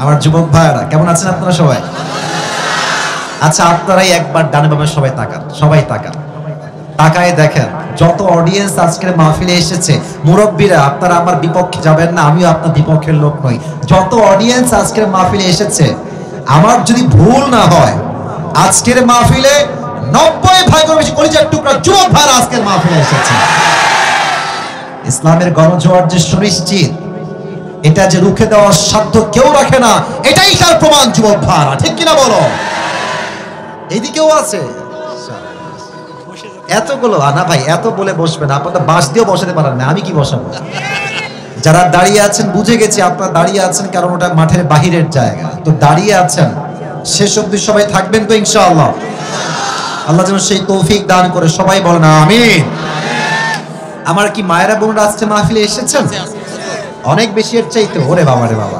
আমার যুবক ভাইরা কেমন আছেন আপনারা সবাই? আচ্ছা, আপনারাই একবার ডানে বামে সবাই তাকান, সবাই তাকান, তাকায় দেখেন যত অডিয়েন্স আজকের মাহফিলে এসেছে, মুরব্বীরা আপনারা আমার বিপক্ষে যাবেন না, আমিও আপনার বিপক্ষের লোক নই। যত অডিয়েন্স আজকের মাহফিলে এসেছে, আমার যদি ভুল না হয় আজকের মাহফিলে 90% বেশি কলিজার টুকরা যুবক ভাইরা আজকের মাহফিলে এসেছে। ইসলামের গণজোয়ার যে সুনিশ্চিত, এটা যে রুখে দেওয়ার সাধ্য কেউ রাখে না, এটাই তার প্রমাণ যুবক ভাইরা, ঠিক কিনা বলো? এইদিকেও আছে এতগুলো। না ভাই, এত বলে বসবেন, আপনারা বাঁশ দিয়েও বসাতে পারেন না, আমি কি বসাবো? যারা দাঁড়িয়ে আছেন বুঝে গেছি আপনারা দাঁড়িয়ে আছেন কারণ ওটা মাঠের বাহিরের জায়গা, তো দাঁড়িয়ে আছেন, শেষ অবধি সবাই থাকবেন তো ইনশাআল্লাহ? আল্লাহ যেন সেই তৌফিক দান করে, সবাই বলেন আমিন। আমার কি মায়েরা বোনরা আজকে মাহফিলে এসেছেন? অনেক বেশি এর চাইতে, ওরে বাবা রে বাবা।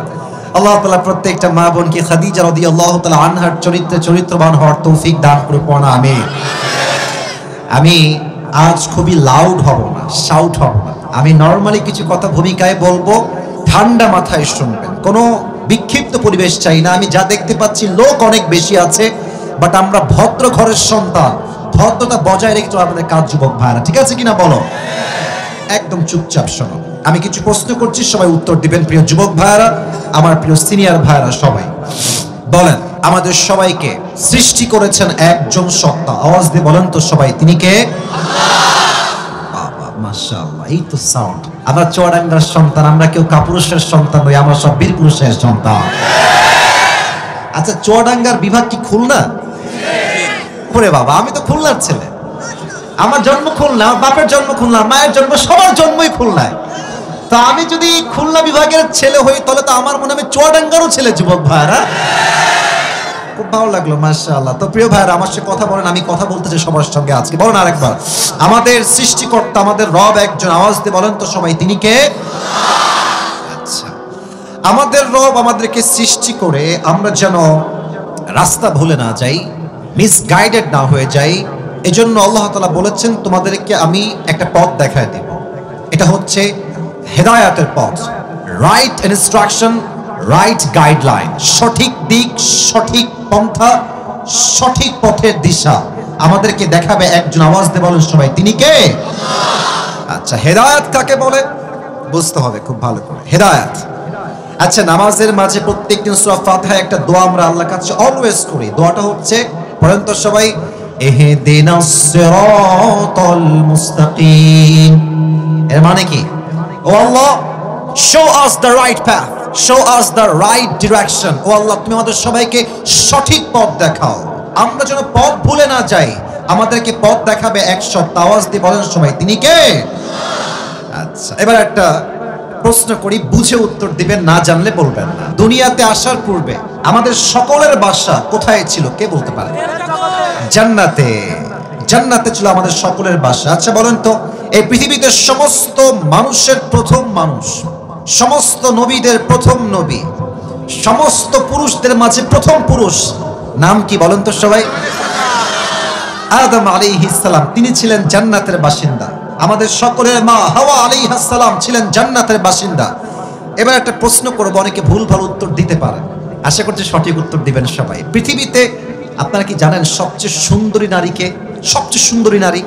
আল্লাহ তাআলা প্রত্যেকটা মা বোনকে খাদিজা রাদিয়াল্লাহু তাআলা আনহার চরিত্রবান হওয়ার তৌফিক দান করে, পড়া আমিন। আমি আজ খুবই লাউড হব না, শাউট হব না, আমি নরমালি কিছু কথা ভূমিকায় বলবো, ঠান্ডা মাথায় শুনবেন, কোনো বিক্ষিপ্ত পরিবেশ চাই না। আমি যা দেখতে পাচ্ছি লোক অনেক বেশি আছে, বাট আমরা ভদ্র ঘরের সন্তান, ভদ্রতা বজায় রেখে আমাদের কাজ যুবক ভাইরা, ঠিক আছে কিনা বলো? একদম চুপচাপ শোনো, আমি কিছু প্রশ্ন করছি, সবাই উত্তর দিবেন। প্রিয় যুবক ভাইরা, আমার প্রিয় সিনিয়র ভাইরা, সবাই বলেন, আমাদের সবাইকে সৃষ্টি করেছেন একজন সত্তা, আওয়াজ দিয়ে বলেন তো সবাই, তিনি কে? বাবা মাশাআল্লাহ, এই তো সাউন্ড। আমরা চুয়াডাঙ্গার সন্তান, আমরা কেউ কাপুরুষের সন্তান নই, আমরা সব বীর পুরুষের সন্তান। আচ্ছা, চুয়াডাঙ্গার বিভাগ কি খুলনা? ওরে বাবা, আমি তো খুলনার ছেলে, আমার জন্ম খুলনা, আমার বাপের জন্ম খুলনা, মায়ের জন্ম, সবার জন্মই খুলনায়। তা আমি যদি খুলনা বিভাগের ছেলে হই তাহলে তো আমার মনে হয় চুয়াডাঙ্গারও ছেলে। যুবক ভাইরা, খুব ভালো লাগলো, মাশাআল্লাহ। তো প্রিয় ভাইরা, আমার সাথে কথা বলেন, আমি কথা বলতে চাই সবার সঙ্গে আজকে। বলেন আরেকবার, আমাদের সৃষ্টিকর্তা, আমাদের রব একজন, আওয়াজ দিয়ে বলেন তো সবাই, তিনি কে? আচ্ছা, আমাদের রব আমাদেরকে সৃষ্টি করে আমরা যেন রাস্তা ভুলে না যাই, মিসগাইডেড না হয়ে যাই, এজন্য আল্লাহ তাআলা বলেছেন তোমাদেরকে আমি একটা পথ দেখায় দেব। এটা হচ্ছে হেদায়েতের পথ, রাইট ইনস্ট্রাকশন, রাইট গাইডলাইন, সঠিক দিক, সঠিক পন্থা, সঠিক পথের দিশা আমাদেরকে দেখাবে একজন। আওয়াজ দিয়ে বলেন সবাই, তিনি কে? আচ্ছা, হেদায়েত কাকে বলে বুঝতে হবে খুব ভালো করে। হেদায়েত, আচ্ছা, নামাজের মাঝে প্রত্যেকদিন সূরা ফাতিহায় একটা দোয়া আমরা আল্লাহর কাছে অলওয়েজ করি। দোয়াটা হচ্ছে, পড়েন তো সবাই, ইহদিনাস সিরাতাল মুস্তাকিম। এর মানে কি? ও আল্লাহ, show us the right path, show us the right direction। ও আল্লাহ, তুমি আমাদের সবাইকে সঠিক পথ দেখাও, আমরা যেন পথ ভুলে না যাই। আমাদেরকে পথ দেখাবে এক সত্তা, আওয়াজ দিয়ে বলেন সবাই, তিনি কে? আচ্ছা, এবার একটা প্রশ্ন করি, বুঝে উত্তর দিবেন, না জানলে বলবেন না। দুনিয়াতে আসার পূর্বে আমাদের সকলের বাসা কোথায় ছিল, কে বলতে পারে? জান্নাতে। জান্নাতে ছিল আমাদের সকলের বাসা। আচ্ছা বলেন তো, এই পৃথিবীতে সমস্ত মানুষের প্রথম মানুষ, সমস্ত নবীদের প্রথম নবী, সমস্ত পুরুষদের মাঝে প্রথম পুরুষ নাম কি বলেন তো সবাই? আদম আলাইহিস সালাম, তিনি ছিলেন জান্নাতের বাসিন্দা। আমাদের সকলের মা হাওয়া আলাইহিস সালাম ছিলেন জান্নাতের বাসিন্দা। এবার একটা প্রশ্ন করব, অনেকে ভুল ভাল উত্তর দিতে পারেন, আশা করছি সঠিক উত্তর দিবেন সবাই। পৃথিবীতে আপনারা কি জানেন সবচেয়ে সুন্দরী নারী কে? সবচেয়ে সুন্দরী নারী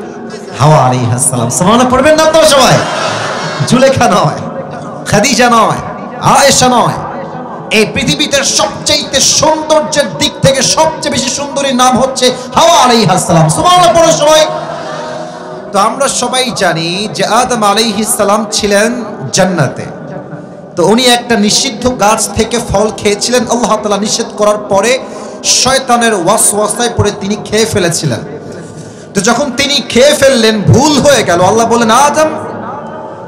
হাওয়া আলাইহিস সালাম। সুবহানাল্লাহ পড়বেন না তো সবাই? জুলেখা নয়, খাদিজা নয়, আয়েশা নয়, এই পৃথিবীতে সবচেয়ে সৌন্দর্যের দিক থেকে সবচেয়ে বেশি সুন্দরী নাম হচ্ছে হাওয়া আলাইহিস সালাম। সুবহানাল্লাহ পড়ো সবাই। তো আমরা সবাই জানি যে আদম আলাইহিস সালাম ছিলেন জান্নাতে। তো উনি একটা নিষিদ্ধ গাছ থেকে ফল খেয়েছিলেন, আল্লাহ তাআলা নিষেধ করার পরে শয়তানের ওয়াসওয়াসায় পড়ে তিনি খেয়ে ফেলেছিলেন। তো যখন তিনি খেয়ে ফেললেন, ভুল হয়ে গেল, আল্লাহ বলেন, আদম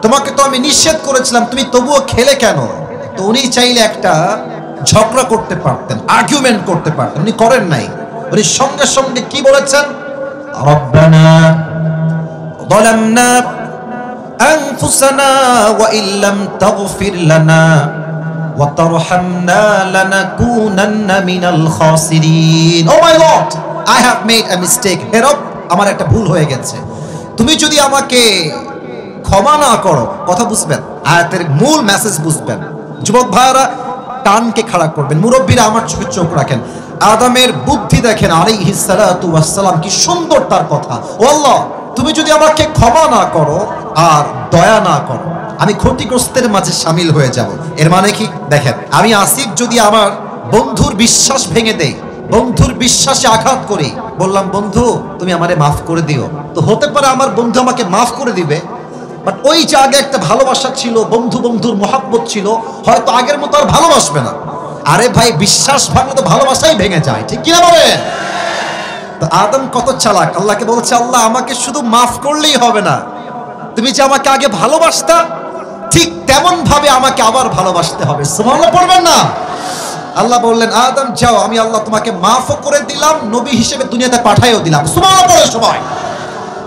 তোমাকে তো আমি নিষেধ করেছিলাম, তুমি তবুও খেলে কেন? তো উনি চাইলে একটা ঝগড়া করতে পারতেন, আর্গুমেন্ট করতে পারতেন, উনি করেন নাই। উনি সঙ্গে সঙ্গে কি বলেছেন? রব্বানা যালামনা আনফুসানা ওয়া ইল্লাম তাগফির লানা ওয়া তারহামনা লানাকুনান্না মিনাল খাসিরিন। Oh my lord, I have made a mistake. হে রব, আমার একটা ভুল হয়ে গেছে, তুমি যদি আমাকে ক্ষমা না করো। কথা বুঝবেন, আয়াতের মূল মেসেজ বুঝবেন। যুবক ভাইরা, টানকে খাড়া করবেন। মুরব্বীরা আমার চোখে চোখ রাখেন, আদমের বুদ্ধি দেখেন আলাইহিস সালাতু ওয়াস সালাম, কি সুন্দর তার কথা। ও আল্লাহ, তুমি যদি আমাকে ক্ষমা না করো আর দয়া না করো, আমি ক্ষতিগ্রস্তের মাঝে শামিল হয়ে যাব। এর মানে কি দেখেন, আমি আসিফ যদি আমার বন্ধুর বিশ্বাস ভেঙে দেই, বন্ধুর বিশ্বাসে আঘাত করি, বললাম বন্ধু তুমি আমারে মাফ করে দিও, তো হতে পারে আমার বন্ধু আমাকে মাফ করে দিবে, বাট ওই যে আগে একটা ভালোবাসা ছিল, বন্ধু বন্ধুর মহাব্বত ছিল, হয়তো আগের মতো আর ভালোবাসবে না। আরে ভাই, বিশ্বাস ভাঙলে তো ভালোবাসাই ভেঙে যায়, ঠিক কিনা বলেন? তো আদম কত চালাক, আল্লাহকে বলছে আল্লাহ আমাকে শুধু মাফ করলেই হবে না, তুমি যে আমাকে আগে ভালোবাসতা ঠিক তেমন ভাবে আমাকে আবার ভালোবাসতে হবে। সুবহানাল্লাহ পড়বেন না? আল্লাহ বললেন আদম যাও, আমি আল্লাহ তোমাকে মাফও করে দিলাম, নবী হিসেবে দুনিয়াতে পাঠাইও দিলাম। সুবহানাল্লাহ পড়ে সবাই।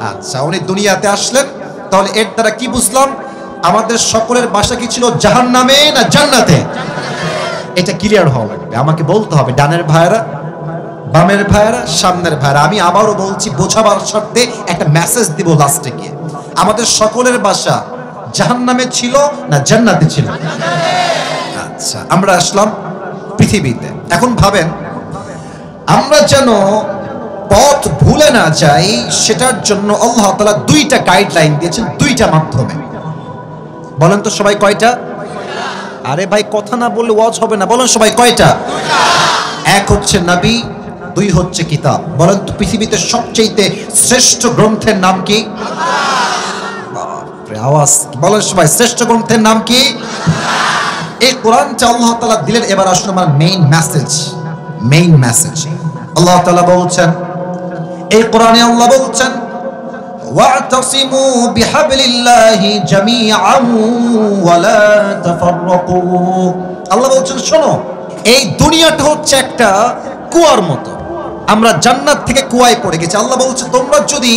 আচ্ছা, উনি দুনিয়াতে আসলেন, তাহলে এর দ্বারা কি বুঝলাম? আমাদের সকলের বাসা কি ছিল, জাহান্নামে না জান্নাতে? এটা ক্লিয়ার হওয়া লাগবে, আমাকে বলতে হবে। ডানের ভাইরা, বামের ভাইরা, সামনের ভাইরা, আমি আবারও বলছি বোঝাবার স্বার্থে একটা মেসেজ দিব লাস্টে গিয়ে। আমাদের সকলের বাসা জাহান্নামে ছিল না জান্নাতে ছিল? আচ্ছা, আমরা আসলাম পৃথিবীতে। এখন ভাবেন, আমরা যেন পথ ভুলে না যাই, সেটার জন্য আল্লাহ তাআলা দুইটা গাইডলাইন দিয়েছেন, দুইটা মাধ্যমে। বলেন তো সবাই কয়টা? আরে ভাই, কথা না বললে ওয়াজ হবে না। বলেন সবাই কয়টা? এক হচ্ছে নবী, দুই হচ্ছে কিতাব। বলেন তো পৃথিবীতে সবচেয়ে শ্রেষ্ঠ গ্রন্থের নাম কি? আওয়াজ বলেন সবাই, শ্রেষ্ঠ গ্রন্থের নাম কি? এই কোরআনটা আল্লাহ তাআলা দিলেন। এবার আসুন আমার মেইন মেসেজ। আল্লাহ তাআলা বলছেন, এই কোরআনে আল্লাহ বলছেন ওয়াতাসিমু বিহাবলিল্লাহি জামিআন ওয়া লা তাফাররাকু। আল্লাহ বলছেন শোনো, এই দুনিয়াটা হচ্ছে একটা কুয়ার মতো, আমরা জান্নাত থেকে কুয়ায় পড়ে গেছি। আল্লাহ বলছে তোমরা যদি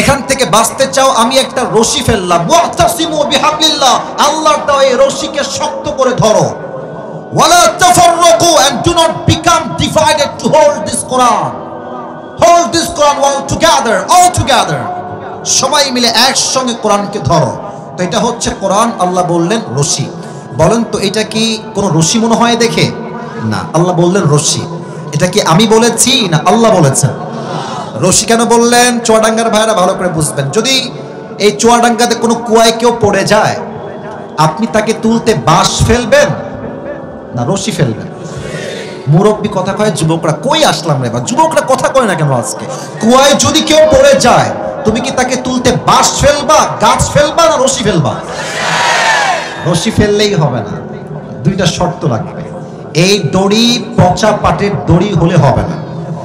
এখান থেকে বাঁচতে চাও, আমি একটা রশি ফেললাম, ওয়াতাসিমু বিহাবলিল্লাহ, আল্লাহর দেওয়া এই রশিকে শক্ত করে ধরো, ওয়ালা তাফাররাকু, and do not become divided to hold this Quran all together, সবাই মিলে একসঙ্গে কোরআনকে ধরো। তো এটা হচ্ছে কোরআন, আল্লাহ বললেন রশি। বলেন তো এটা কি কোন রশি মনে হয় দেখে? না, আল্লাহ বললেন রশি। এটা কি আমি বলেছি না আল্লাহ বলেছেন? রশি কেন বললেন? চুয়াডাঙ্গার ভাইরা ভালো করে বুঝবেন। যদি এই চুয়াডাঙ্গাতে কোনো কুয়ায় কেউ পড়ে যায়, আপনি তাকে তুলতে বাঁশ ফেলবেন না রশি ফেলবেন? মুরব্বী কথা কয়, যুবকরা কই আসলাম রে? যুবকরা কথা কয় না কেন আজকে? কুয়ায় যদি কেউ পড়ে যায়, তুমি কি তাকে তুলতে বাঁশ ফেলবা, গাছ ফেলবা না রশি ফেলবা? রশি ফেললেই হবে না, দুইটা শর্ত লাগবে। এই দড়ি পচা পাটের দড়ি হলে হবে না।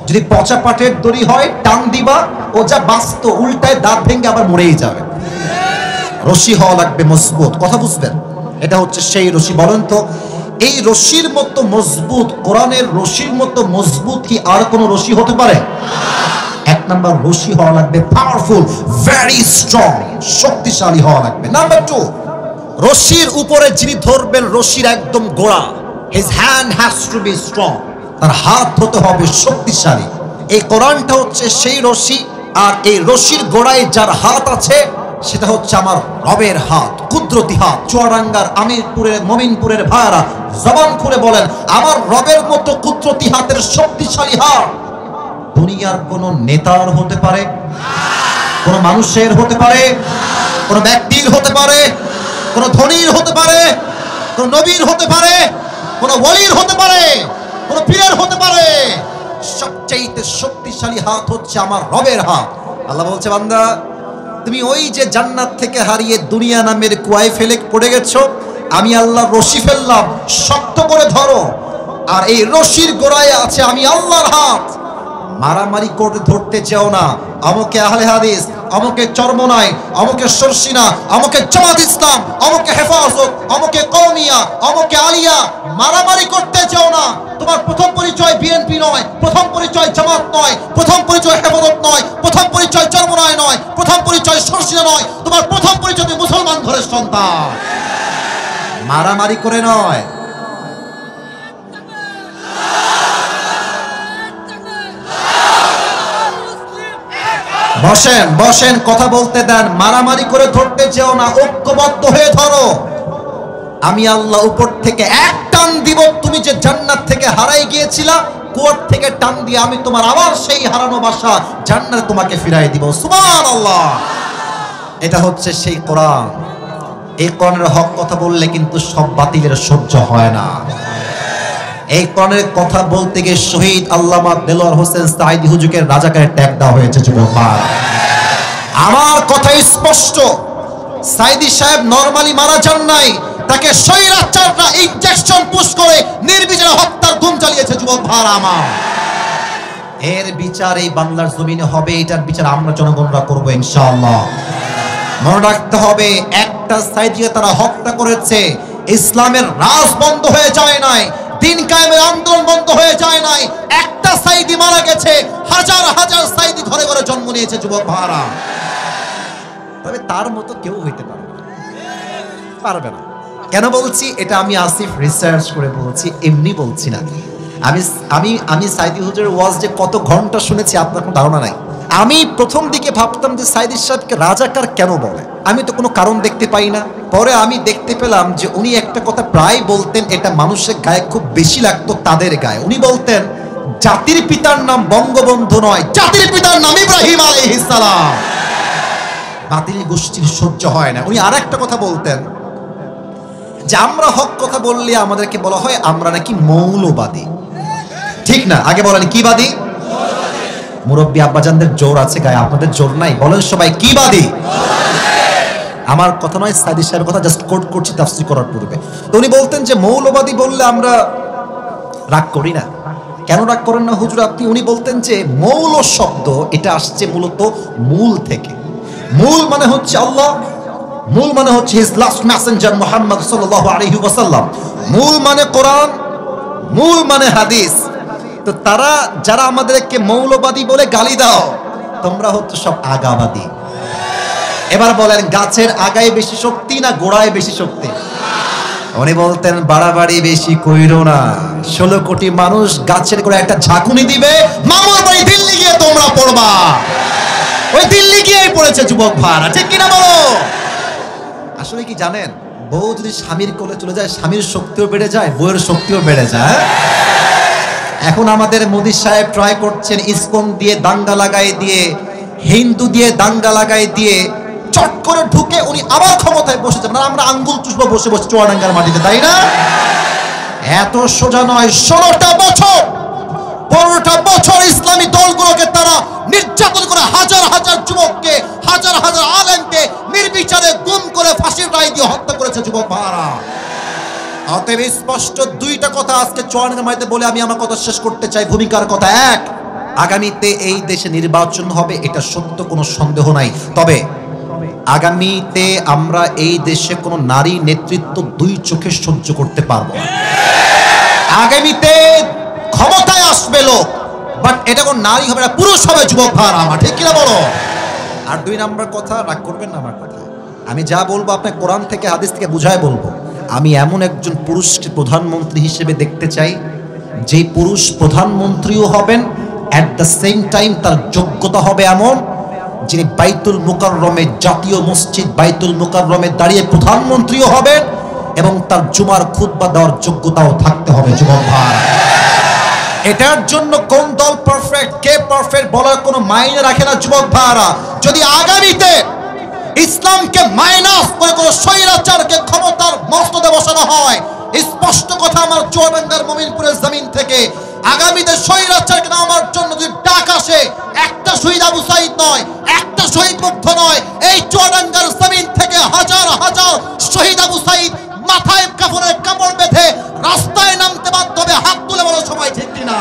যদি পচা পাটের দড়ি হয়, টান দিবা, ও যা বাস্ত উল্টায় দাঁত ভেঙে আবার মরেই যাবে। রশি হওয়া লাগবে মজবুত, কথা বুঝবেন? এটা হচ্ছে সেই রশি। বলেন তো এই রশির মতো মজবুত, কোরআনের রশির মতো মজবুত কি আর কোনো রশি হতে পারে? এক নাম্বার রশি হওয়া লাগবে পাওয়ারফুল, ভেরি স্ট্রং, শক্তিশালী হওয়া লাগবে। নাম্বার 2, রশির উপরে যিনি ধরবেন রশির একদম গোড়া, his hand has to be strong, তার হাত হতে হবে শক্তিশালী। এই কোরআনটা হচ্ছে সেই রশি, আর এই রশির গোড়ায় যার হাত আছে সেটা হচ্ছে আমার রবের হাত, কুদরতি হাত। চুয়াডাঙ্গার, আমিরপুরের, মমিনপুরের ভাইরা জবান খুলে বলেন, আমার রবের মতো কুদরতি হাতের শক্তিশালী হাত দুনিয়ার কোন নেতার হতে পারে, কোন মানুষের হতে পারে, কোন ব্যক্তির হতে পারে, কোন ধনীর হতে পারে, কোন নবীর হতে পারে, কোন ওলির হতে পারে, কোন পীরের হতে পারে। সবচেয়ে শক্তিশালী হাত হচ্ছে আমার রবের হাত। আল্লাহ বলছে বান্দা, তুমি ওই যে জান্নাত থেকে হারিয়ে দুনিয়া নামের কুয়ায় ফেলে পড়ে গেছো, আমি আল্লাহ রশি ফেললাম, শক্ত করে ধরো। আর এই রশির গোড়ায় আছে আমি আল্লাহর হাত। মারামারি করে ধরতে চেও না, আমাকে আহলে হাদিস, আমাকে চরমনাই, আমাকে সরসিনা, আমাকে জামাত ইসলাম, আমাকে হেফাজত, আমাকে কওমিয়া, আমাকে আলিয়া, মারামারি করতে চেও না। তোমার প্রথম পরিচয় বিএনপি নয়, প্রথম পরিচয় জামাত নয়, প্রথম পরিচয় হেফাজত নয়, প্রথম পরিচয় চরমনাই নয়, প্রথম পরিচয় সরসিনা নয়, তোমার প্রথম পরিচয় তুমি মুসলমান ঘরের সন্তান। মারামারি করে নয়। বসেন বসেন, কথা বলতে দেন। মারামারি করে ধরতে চেও না, ঐক্যবদ্ধ হয়ে ধরো। আমি আল্লাহ উপর থেকে একটা টান দিব, তুমি যে জান্নাত থেকে হারাই গিয়েছিলা, কোর্ট থেকে টান দিয়ে আমি তোমার আবার সেই হারানো বাসা জান্নাতে তোমাকে ফিরাই দিব। সুবহানাল্লাহ। এটা হচ্ছে সেই কোরআন। এই কোরআনের হক কথা বললে কিন্তু সব বাতিলের সহ্য হয় না। এই কোরআনের কথা বলতে গিয়ে শহীদ আল্লামা দেলোয়ার হোসেন সাঈদী হুজুরকে রাজাকারের ট্যাগ দেওয়া হয়েছে। যুবক ভাই, আমার কথা স্পষ্ট, সাঈদী সাহেব নরমালি মারা যান নাই, তাকে স্বৈরাচাররা ইনজেকশন পুশ করে নির্বিচারে হত্যার গুম চালিয়েছে। যুবক ভাই আমার, এর বিচার এই বাংলার জমিনে হবে, এটার বিচার আমরা জনগণরা করবো ইনশাআল্লাহ। মনে রাখতে হবে, একটা সাঈদীকে তারা হত্যা করেছে, ইসলামের রাজ বন্ধ হয়ে যায় নাই, দিন কায়েমের আন্দোলন বন্ধ হয়ে যায় নাই। একটা সাঈদী মারা গেছে, হাজার হাজার সাঈদী ঘরে ঘরে জন্ম নিয়েছে। যুবক ভাইরা, তবে তার মতো কেউ হইতে পারবে না। কেন বলছি এটা? আমি আসিফ রিসার্চ করে বলছি, এমনি বলছি না। আমি সাঈদী হুজুরের ওয়াজ যে কত ঘন্টা শুনেছি আপনার কোনো ধারণা নাই। আমি প্রথম দিকে ভাবতাম যে সাঈদী সাহেবকে রাজাকার কেন বলে, আমি তো কোনো কারণ দেখতে পাই না। পরে আমি দেখতে পেলাম যে উনি একটা কথা প্রায় বলতেন, এটা মানুষের গায়ে খুব বেশি লাগতো, তাদের গায়ে। উনি বলতেন, জাতির পিতার নাম বঙ্গবন্ধু নয়, জাতির পিতার নাম ইব্রাহিম আলাইহিস সালাম। বাতিল গোষ্ঠীর সহ্য হয় না। উনি আর একটা কথা বলতেন যে আমরা হক কথা বললে আমাদেরকে বলা হয় আমরা নাকি মৌলবাদী। ঠিক না? আগে বলেন কি বাদী? মুরব্বী আব্বাজানদের জোর আছে গায়ে, আপনাদের জোর নাই। বলেন সবাই কি বাদী? আমার কথা নয়, সাঈদী সাহেবের কথা জাস্ট কোট করছি তাফসীর করার পূর্বে। তো উনি বলতেন যে মৌলবাদী বললে আমরা রাগ করি না। কেন রাগ করেন না হুজুর আপনি? উনি বলতেন যে মৌল শব্দ এটা আসছে মূলত মূল থেকে। মূল মানে হচ্ছে আল্লাহ, মূল মানে হচ্ছে হিজ লাস্ট মেসেঞ্জার মুহাম্মদ সাল্লাল্লাহু আলাইহি ওয়াসাল্লাম, মূল মানে কোরআন, মূল মানে হাদিস। তো তারা যারা আমাদেরকে মৌলবাদী বলে গালি দাও, তোমরা হচ্ছে সব আগাবাদী। এবার বলেন, গাছের আগায় বেশি শক্তি না গোড়ায় বেশি শক্তি? উনি বলতেন বাড়াবাড়ি বেশি কইরো না, 16 কোটি মানুষ গাছের গোড়ায় একটা ঝাঁকুনি দিবে, মামার বাড়ি দিল্লি গিয়ে তোমরা পড়বা। ওই দিল্লি গিয়েই পড়েছে যুবক ভাইরা, ঠিক কিনা বলো? আসলে কি জানেন, বউ যদি স্বামীর কোলে চলে যায়, স্বামীর শক্তিও বেড়ে যায়, বউয়ের শক্তিও বেড়ে যায়। এখন আমাদের মোদী সাহেব ট্রাই করছেন ইসকন দিয়ে দাঙ্গা লাগাই দিয়ে, হিন্দু দিয়ে দাঙ্গা লাগাই দিয়ে চট করে ঢুকে উনি আবার ক্ষমতায় বসে যাবেন। আমরা আঙ্গুল চুষবো বসে বসে চুয়াডাঙ্গার মাটিতে, তাই না? এত সোজা নয়। 16টা বছর 15টা বছর ইসলামী দলগুলোকে তারা নির্যাতন করে হাজার হাজার যুবককে, হাজার হাজার আলেমকে নির্বিচারে গুম করে ফাঁসির রায় দিয়ে হত্যা করেছে যুবক ভাইরা। অতএব স্পষ্ট দুইটা কথা আজকে চুয়াডাঙ্গার মাটিতে বলে আমি আমার কথা শেষ করতে চাই। ভূমিকার কথা এক, আগামীতে এই দেশে নির্বাচন হবে, এটা সত্য, কোনো সন্দেহ নাই। তবে আগামীতে আমরা এই দেশে কোনো নারী নেতৃত্ব দুই চোখে সহ্য করতে পারবো না। আগামীতে ক্ষমতায় আসবে লোক, বাট এটা কোন নারী হবে না, পুরুষ হবে যুবক ভাইরা আমার, ঠিক কিনা বলো? আর 2 নাম্বার কথা, রাগ করবেন না আমার কথা, আমি যা বলবো আপনার কোরআন থেকে হাদিস থেকে বুঝায় বলবো। আমি এমন একজন পুরুষকে প্রধানমন্ত্রী হিসেবে দেখতে চাই, যেই পুরুষ প্রধানমন্ত্রীও হবেন, অ্যাট দ্য সেম টাইম তার যোগ্যতা হবে এমন, যিনি বাইতুল মুকাররমে, জাতীয় মসজিদ বাইতুল মুকাররমে দাঁড়িয়ে প্রধানমন্ত্রীও হবেন এবং তার জুমার খুতবা দেওয়ার যোগ্যতাও থাকতে হবে যুবক ভাই। এটার জন্য কোন দল পারফেক্ট, কে পারফেক্ট বলার কোনো মাইনে রাখে না যুবক ভাইরা। যদি আগামীতে ইসলামকে মাইনাস করে কোনো স্বৈরাচারকে ক্ষমতার মস্তদে বসানো হয়, স্পষ্ট কথা আমার চুয়াডাঙ্গার মমিনপুরের জমিন থেকে, আগামীতে স্বৈরাচারকে নামার জন্য যদি ডাক আসে, একটা শহীদ আবু সাঈদ নয়, একটা শহীদ মুগ্ধ নয়, এই চুয়াডাঙ্গার জমিন থেকে হাজার হাজার শহীদ আবু সাঈদ মাথায় কাপড়ের কাপড় বেঁধে রাস্তায় নামতে বাধ্য হবে। হাত তুলে বলো সবাই, ঠিক কিনা?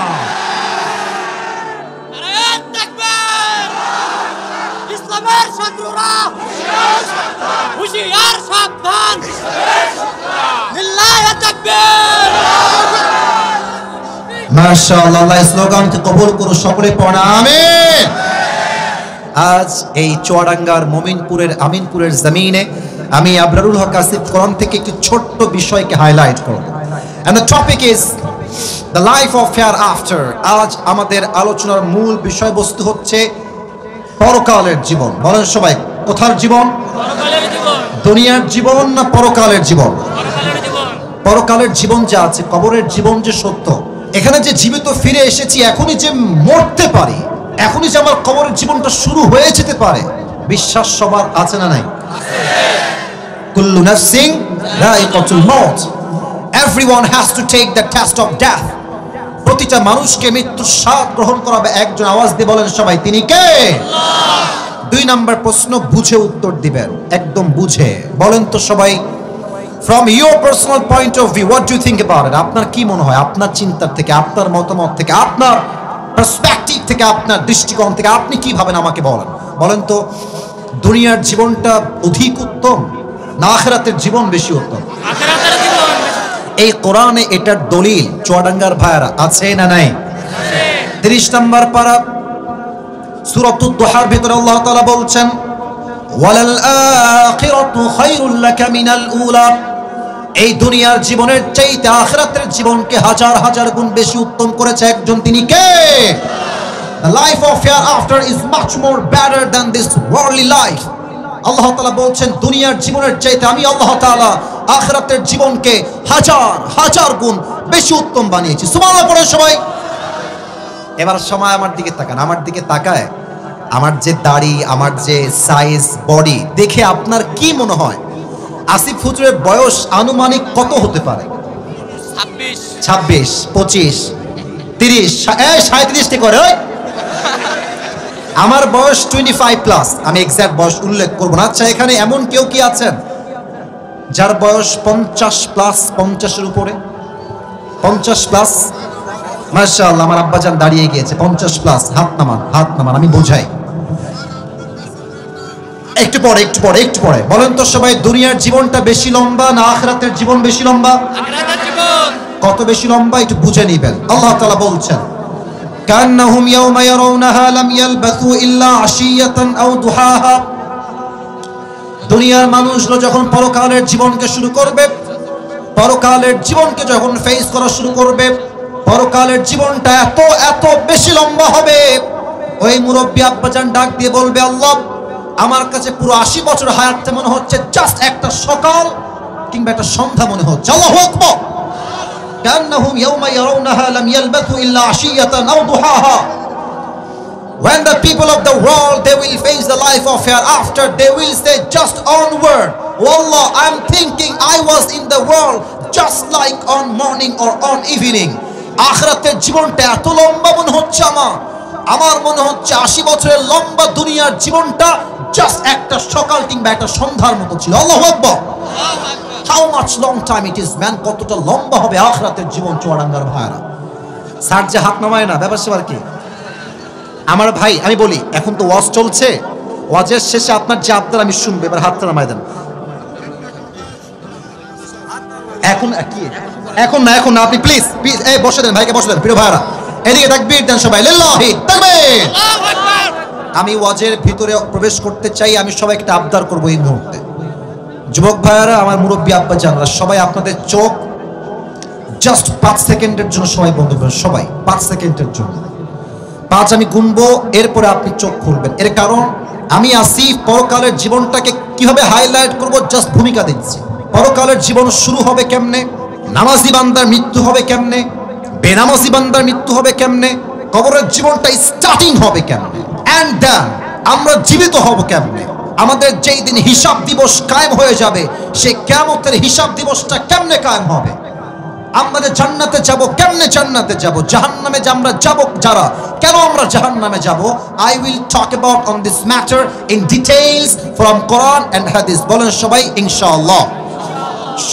ইসলামের শত্রুরা হুঁশিয়ার, সাবধান, লিল্লাহি তাকবীর। মাশাআল্লাহ, আল্লাহ স্লোগানকে কবুল করুন, সকলে পড়া আমিন। আজ এই চুয়াডাঙ্গার মমিনপুরের আমিনপুরের জমিনে আমি আবরারুল হক আসিফ কোরআন থেকে একটি ছোট্ট বিষয়কে হাইলাইট করব, and the topic is the life of hereafter. আজ আমাদের আলোচনার মূল বিষয়বস্তু হচ্ছে পরকালের জীবন। বলেন সবাই, কোথার জীবন? পরকালের জীবন। দুনিয়ার জীবন না পরকালের জীবন? পরকালের জীবন। পরকালের জীবন যা আছে, কবরের জীবন যে সত্য, এখানে যে জীবিত ফিরে এসেছি, এখনই যে মরতে পারি, এখনই যে আমার কবরের জীবনটা শুরু হয়ে যেতে পারে, বিশ্বাস সবার আছে না নাই? কুল্লু নাফসিন যায়িকাতুল মাউত, everyone has to take the test of death. প্রতিটা মানুষকে মৃত্যুর স্বাদ গ্রহণ করাবে একজন। আওয়াজ দিয়ে বলেন সবাই, তিনি কে? আল্লাহ। 2 নম্বর প্রশ্ন, বুঝে উত্তর দিবেন, একদম বুঝে বলেন তো সবাই, from your personal point of view, what do you think about it? আপনার কি মনে হয়? আপনার চিন্তার থেকে, আপনার মতামত থেকে, আপনার পার্সপেক্টিভ থেকে, আপনার দৃষ্টিকোণ থেকে আপনি কি ভাবেন আমাকে বলেন। বলেন তো, দুনিয়ার জীবনটা অধিক উত্তম না আখিরাতের জীবন বেশি উত্তম? আখিরাতের জীবন। এই কোরআনে এটার দলিল চুয়াডাঙ্গার ভাইরা আছে না নাই? 30 নম্বর পারা সূরাতুদ দুহার ভিতরে আল্লাহ তাআলা বলছেন, ওয়ালাল আখিরাতু খায়রুল লাকা মিনাল উলা। এই দুনিয়ার জীবনের চাইতে আখিরাতের জীবনকে হাজার হাজার গুণ বেশি উত্তম করেছে একজন, তিনি কে? The life of hereafter is much more better than this worldly life. আল্লাহ তাআলা বলছেন, দুনিয়ার জীবনের চাইতে আমি আল্লাহ তাআলা আখিরাতের জীবনকে হাজার হাজার গুণ বেশি উত্তম বানিয়েছি। সুবহানাল্লাহ পড়েন সবাই। এবার সময় আমার দিকে তাকান, আমার দিকে তাকায় আমার যে দাড়ি, আমার যে সাইজ, বডি দেখে আপনার কি মনে হয় আসিফ হুজুরের বয়স আনুমানিক কত হতে পারে? 26, 25, 30, 37 ঠিক করে। আমার বয়স 25 প্লাস, আমি এক্সাক্ট বয়স উল্লেখ করব না। আচ্ছা, এখানে এমন কেউ কি আছেন যার বয়স 50 প্লাস, 50-এর উপরে? 50 প্লাস, মাশাআল্লাহ। আমার আব্বাজান দাঁড়িয়ে গিয়েছে, 50 প্লাস। হাত নামান, হাত নামান, আমি বোঝাই। একটু পরে, একটু পরে, একটু পরে বলেন তো সবাই, দুনিয়ার জীবনটা বেশি লম্বা না আখিরাতের জীবন বেশি লম্বা? আখিরাতের জীবন। কত বেশি লম্বা একটু বুঝে নিবেন। আল্লাহ তাআলা বলছেন, কান্নাহুম ইয়াওমা ইয়ারাউনাহা লাম ইয়ালবাসু ইল্লা আশিয়াতান আও দুহাহা। দুনিয়ার মানুষরা যখন পরকালের জীবনকে শুরু করবে, পরকালের জীবনকে যখন ফেস করা শুরু করবে, পরকালের জীবনটা এত এত বেশি লম্বা হবে, ওই মুরব্বী আব্বাজান ডাক দিয়ে বলবে, আল্লাহ, আমার কাছে পুরো 80 বছর হায়াতটা মনে হচ্ছে জাস্ট একটা সকাল কিংবা একটা সন্ধ্যা মনে হচ্ছে। আল্লাহু আকবার। কান্নাহুম ইয়াওমা ইয়ারাউনাহা লাম ইয়ালবাসু ইল্লা আশিয়াতান আও দুহাহা। When the people of the world they will face the life of hereafter, they will say just onward. Wallah, I'm thinking I was in the world just like on morning or on evening. আখিরাতের জীবনটা এত লম্বা মনে হচ্ছে আমার মনে হচ্ছে 80 বছরের লম্বা দুনিয়ার জীবনটা জাস্ট একটা সকাল কিংবা একটা সন্ধ্যার মতো ছিল। আল্লাহু আকবার। How much long time it is man, কতটা লম্বা হবে আখিরাতের জীবন চুয়াডাঙ্গার ভাইরা। স্যার যে হাত নামায় না, ব্যাপার সেবার কি? আমার ভাই, আমি বলি, এখন তো ওয়াজ চলছে, ওয়াজের শেষে আপনার যে আবদার আমি শুনবো, এবার হাতটা নামায় দেন। এখন কি? এখন না, এখন না, আপনি প্লিজ প্লিজ এই বসে দেন, ভাইকে বসে দেন। প্রিয় ভাইরা, এদিকে তাকবীর দেন সবাই, লিল্লাহি তাকবীর। আল্লাহু আকবার। আমি ওয়াজের ভিতরে প্রবেশ করতে চাই, আমি সবাইকে একটা আবদার করব এই মুহূর্তে। যুবক ভাইরা, আমার মুরব্বী আব্বাজানরা, সবাই আপনাদের চোখ জাস্ট 5 সেকেন্ডের জন্য সবাই বন্ধ করবেন, সবাই 5 সেকেন্ডের জন্য। 5 আমি গুনবো, এরপরে আপনি চোখ খুলবেন। এর কারণ আমি আসিফ পরকালের জীবনটাকে কিভাবে হাইলাইট করব জাস্ট ভূমিকা দিচ্ছি। পরকালের জীবন শুরু হবে কেমনে, নামাজি বান্দার মৃত্যু হবে কেমনে, বেনামাজি বান্দার মৃত্যু হবে কেমনে, কবরের জীবনটা স্টার্টিং হবে কেমনে, এন্ড দেন আমরা জীবিত হব কেমনে, আমাদের যেই দিন হিসাব দিবস কায়েম হয়ে যাবে, সেই কিয়ামতের হিসাব দিবসটা কেমনে কায়েম হবে, আমরা জান্নাতে যাব কেমনে, জান্নাতে যাব, জাহান্নামে আমরা যাব যারা, কেন আমরা জাহান্নামে যাব। I will talk about on this matter in details from Quran and hadith. বলেন সবাই ইনশাআল্লাহ।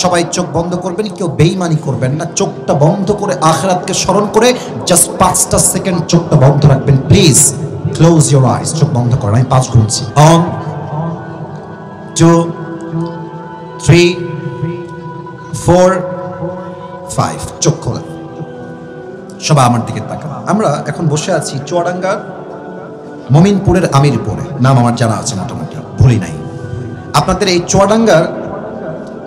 সবাই চোখ বন্ধ করবেন, কেউ বেঈমানি করবেন না। চোখটা বন্ধ করে আখিরাতকে স্মরণ করে জাস্ট 5টা সেকেন্ড চোখটা বন্ধ রাখবেন প্লিজ। Close your eyes. চোখ বন্ধ করেন, আমি 5 গুনছি। 1 2 3 4 5। চোখ খোলেন, সবাই আমার দিকে তাকান। আমরা এখন বসে আছি চুয়াডাঙ্গার মমিনপুরের আমিরপুরে, নাম আমার জানা আছে মোটামুটি, ভুলি নাই। আপনাদের এই চুয়াডাঙ্গার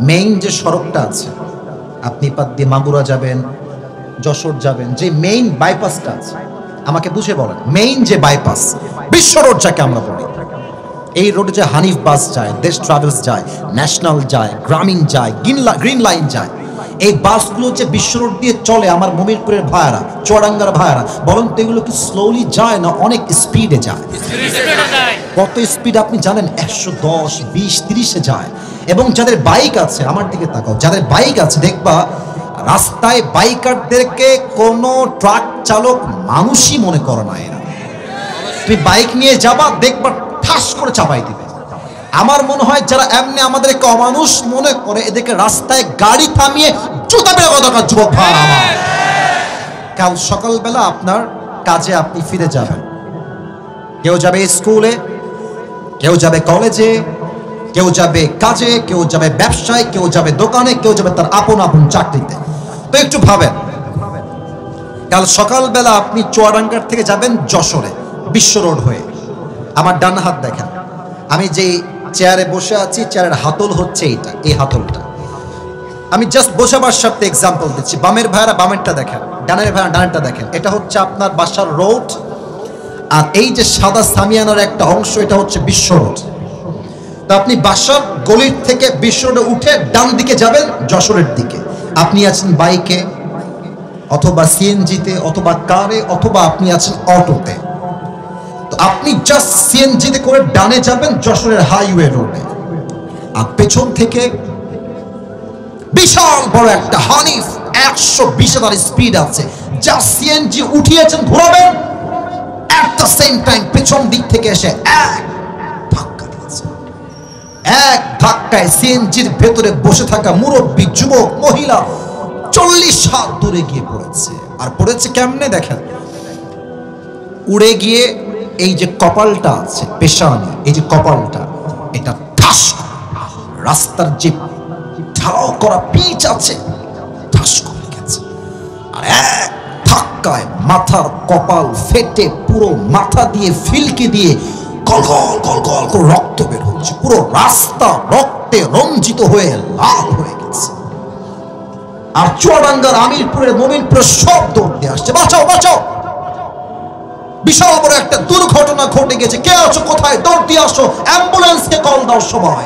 মেইন যে সড়কটা আছে, আপনি পাত দিয়ে মাগুরা যাবেন, যশোর যাবেন, যে মেইন বাইপাসটা আছে, আমাকে বুঝে বলেন, মেইন যে বাইপাস, বিশ্ব রোড যাকে আমরা বলি, এই রোডে যে হানিফ বাস যায়, দেশ ট্রাভেলস যায়, ন্যাশনাল যায়, গ্রামীণ যায়, গ্রিন লাইন যায়, এই বাসগুলো যে বিশ্ব রোড দিয়ে চলে, আমার মমিরপুরের ভাইয়ারা, চুয়াডাঙ্গার ভাইয়ারা, বলেন তো এগুলো কি স্লোলি যায় না অনেক স্পিডে যায়? কত স্পিড আপনি জানেন? 110, 20, 30-এ যায়। এবং যাদের বাইক আছে, আমার দিকে তাকাও, যাদের বাইক আছে দেখবা রাস্তায় বাইকারদেরকে কোনো ট্রাক চালক মানুষই মনে করে না। এরা তুমি বাইক নিয়ে যাবা, দেখবা ঠাস করে চাপাই দিবে। আমার মনে হয় যারা এমনি আমাদেরকে অমানুষ মনে করে, এদেরকে রাস্তায় গাড়ি থামিয়ে জুতা বের করা দরকার। যুবক ভাই আমার, কাল সকালবেলা আপনার কাজে আপনি ফিরে যাবেন। কেউ যাবে স্কুলে, কেউ যাবে কলেজে, কেউ যাবে কাজে, কেউ যাবে ব্যবসায়, কেউ যাবে দোকানে, কেউ যাবে তার আপন আপন চাকরিতে। তো একটু ভাবেন, কাল সকালবেলা আপনি চুয়াডাঙ্গার থেকে যাবেন যশোরে বিশ্ব রোড হয়ে। আমার ডান হাত দেখেন, আমি যে চেয়ারে বসে আছি, চেয়ারের হাতল হচ্ছে এইটা, এই হাতলটা। আমি জাস্ট বোঝাবার সাথে এক্সাম্পল দিচ্ছি। বামের ভাইরা বামেরটা দেখেন, ডানের ভাইরা ডানেরটা দেখেন। এটা হচ্ছে আপনার বাসার রোড, আর এই যে সাদা সামিয়ানার একটা অংশ, এটা হচ্ছে বিশ্ব রোড। তো আপনি বাসার গলির থেকে বিশ্ব রোডে উঠে ডান দিকে যাবেন যশোরের দিকে। আপনি আছেন বাইকে অথবা সিএনজিতে অথবা কারে অথবা আপনি আছেন অটোতে। তো আপনি জাস্ট সিএনজিতে করে ডানে যাবেন যশোরের হাইওয়ে রোডে, আর পেছন থেকে বিশাল বড় একটা হানিফ 120 স্পিড আছে, যা সিএনজি উঠিয়েছেন ঘোরাবেন, এট দ্য সেম টাইম পেছন দিক থেকে এসে এক ধাক্কায় সিএনজির ভেতরে বসে থাকা মুরব্বী যুবক মহিলা 40 হাত দূরে গিয়ে পড়েছে। আর পড়েছে কেমনে দেখেন, উড়ে গিয়ে এই যে কপালটা আছে পেশানি, এই যে কপালটা, এটা ঠাস রাস্তার যে ঢালাও করা পিচ আছে ঠাস করে গেছে। আর এক ধাক্কায় মাথার কপাল ফেটে পুরো মাথা দিয়ে ফিলকে দিয়ে গলগল গলগল করে রক্ত বের হচ্ছে। পুরো রাস্তা রক্তে রঞ্জিত হয়ে লাল হয়ে গেছে। আর চুয়াডাঙ্গার আমিরপুরের মমিনপুরের সব দৌড়তে আসছে, বাঁচাও বাঁচাও, বিশাল বড় একটা দুর্ঘটনা ঘটে গেছে, কে আছো কোথায়, দৌড়তে আসো, অ্যাম্বুলেন্সকে কল দাও সবাই।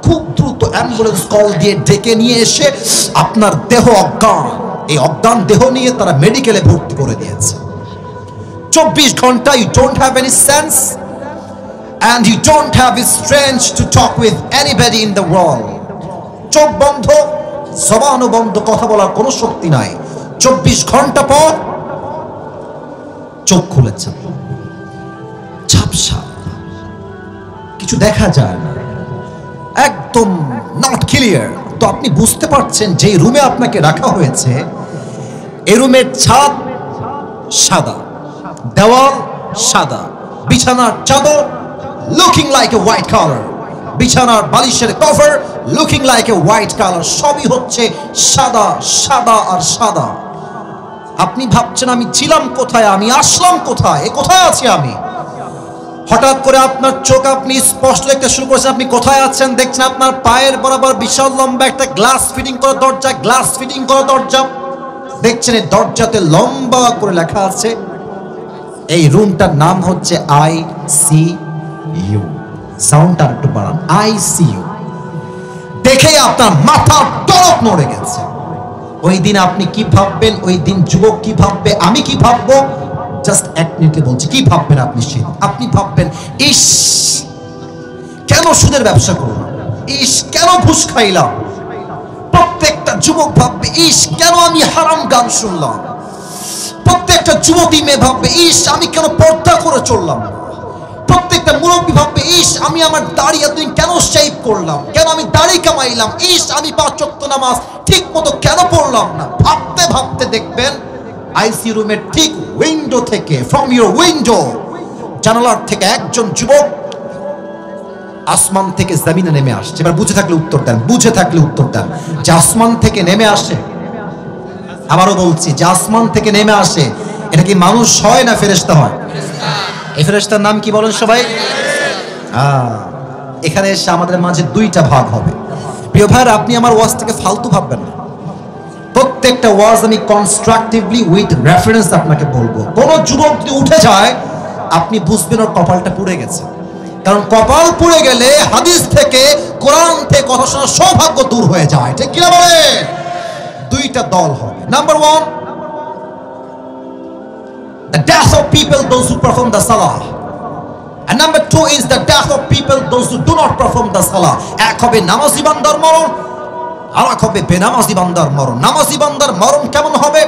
খুব দ্রুত অ্যাম্বুলেন্স কল দিয়ে ডেকে নিয়ে এসে আপনার দেহ অজ্ঞান, এই অজ্ঞান দেহ নিয়ে তারা মেডিকেলে ভর্তি করে দিয়েছে। 24 ঘন্টা you don't have any sense and you don't have the strength to talk with anybody in the world. চোখ বন্ধ, জবানও বন্ধ, কথা বলার কোনো শক্তি নাই। 24 ঘন্টা পর চোখ খুলেছে, ঝাপসা, কিছু দেখা যায় না, একদম নট ক্লিয়ার। তো আপনি বুঝতে পারছেন যে রুমে আপনাকে রাখা হয়েছে, এই রুমের ছাদ সাদা, দেওয়াল সাদা, বিছানার চাদর looking like a white colour, বিছানার বালিশের cover looking like a white colour, সবই হচ্ছে সাদা সাদা আর সাদা। আপনি ভাবছেন আমি ছিলাম কোথায়, আমি আসলাম কোথায়, এ কোথায় আছি আমি? হঠাৎ করে আপনার চোখ আপনি স্পষ্ট দেখতে শুরু করেছেন, আপনি কোথায় আছেন দেখছেন আপনার পায়ের বরাবর বিশাল লম্বা একটা গ্লাস ফিটিং করা দরজা, গ্লাস ফিটিং করা দরজা দেখছেন। এই দরজাতে লম্বা করে লেখা আছে, এই রুমটার নাম হচ্ছে ICU। সাউন্ডটা একটু বাড়ান, ICU। দেখে আপনার মাথা টনক নড়ে গেছে। ওই দিন আপনি কি ভাববেন, ওই দিন যুবক কি ভাববে, আমি কি ভাববো, জাস্ট এক মিনিটে বলছি কি ভাববেন আপনি। আপনি ভাববেন, ইস কেন সুদের ব্যবসা করলাম, ইস কেন ঘুষ খাইলাম। প্রত্যেকটা যুবক ভাববে, ইস কেন আমি হারাম গান শুনলাম। প্রত্যেকটা যুবতী মেয়ে ভাববে, ইস আমি কেন পর্দা করে চললাম। প্রত্যেকটা মুরব্বী ভাববে, ইস আমি আমার দাড়ি এতদিন কেন শেভ করলাম, কেন আমি দাড়ি কামাইলাম, ইস আমি 5 ওয়াক্ত নামাজ ঠিক মতো কেন পড়লাম না। ভাবতে ভাবতে দেখবেন আইসি রুমের ঠিক উইন্ডো থেকে, ফ্রম ইউর উইন্ডো, জানালার থেকে একজন যুবক আসমান থেকে জমিনে নেমে আসছে। এবার বুঝে থাকলে উত্তর দেন, বুঝে থাকলে উত্তর দেন যে আসমান থেকে নেমে আসে। আবারও বলছি, যে আসমান থেকে নেমে আসে, এটা কি মানুষ হয় না ফেরেশতা হয়? এই ফেরেশতার নাম কি বলেন সবাই? এখানে এসে আমাদের মাঝে দুইটা ভাগ হবে। প্রিয় ভাইরা, আপনি আমার ওয়াজ থেকে ফালতু ভাববেন না। প্রত্যেকটা ওয়াজ আমি কনস্ট্রাকটিভলি উইথ রেফারেন্স আপনাকে বলবো। কোন যুবক যদি উঠে যায়, আপনি বুঝবেন ওর কপালটা পুড়ে গেছে। কারণ কপাল পুড়ে গেলে হাদিস থেকে, কোরআন থেকে কথা শোনার সৌভাগ্য দূর হয়ে যায়। ঠিক কিনা বলে? দুইটা দল হবে। Number 1, the death of people those who perform the salah, and number 2 is the death of people those who do not perform the salah. এক হবে নামাজি বান্দার মরণ, আর এক হবে বেনামাজি বান্দার মরণ। নামাজি বান্দার মরণ কেমন হবে?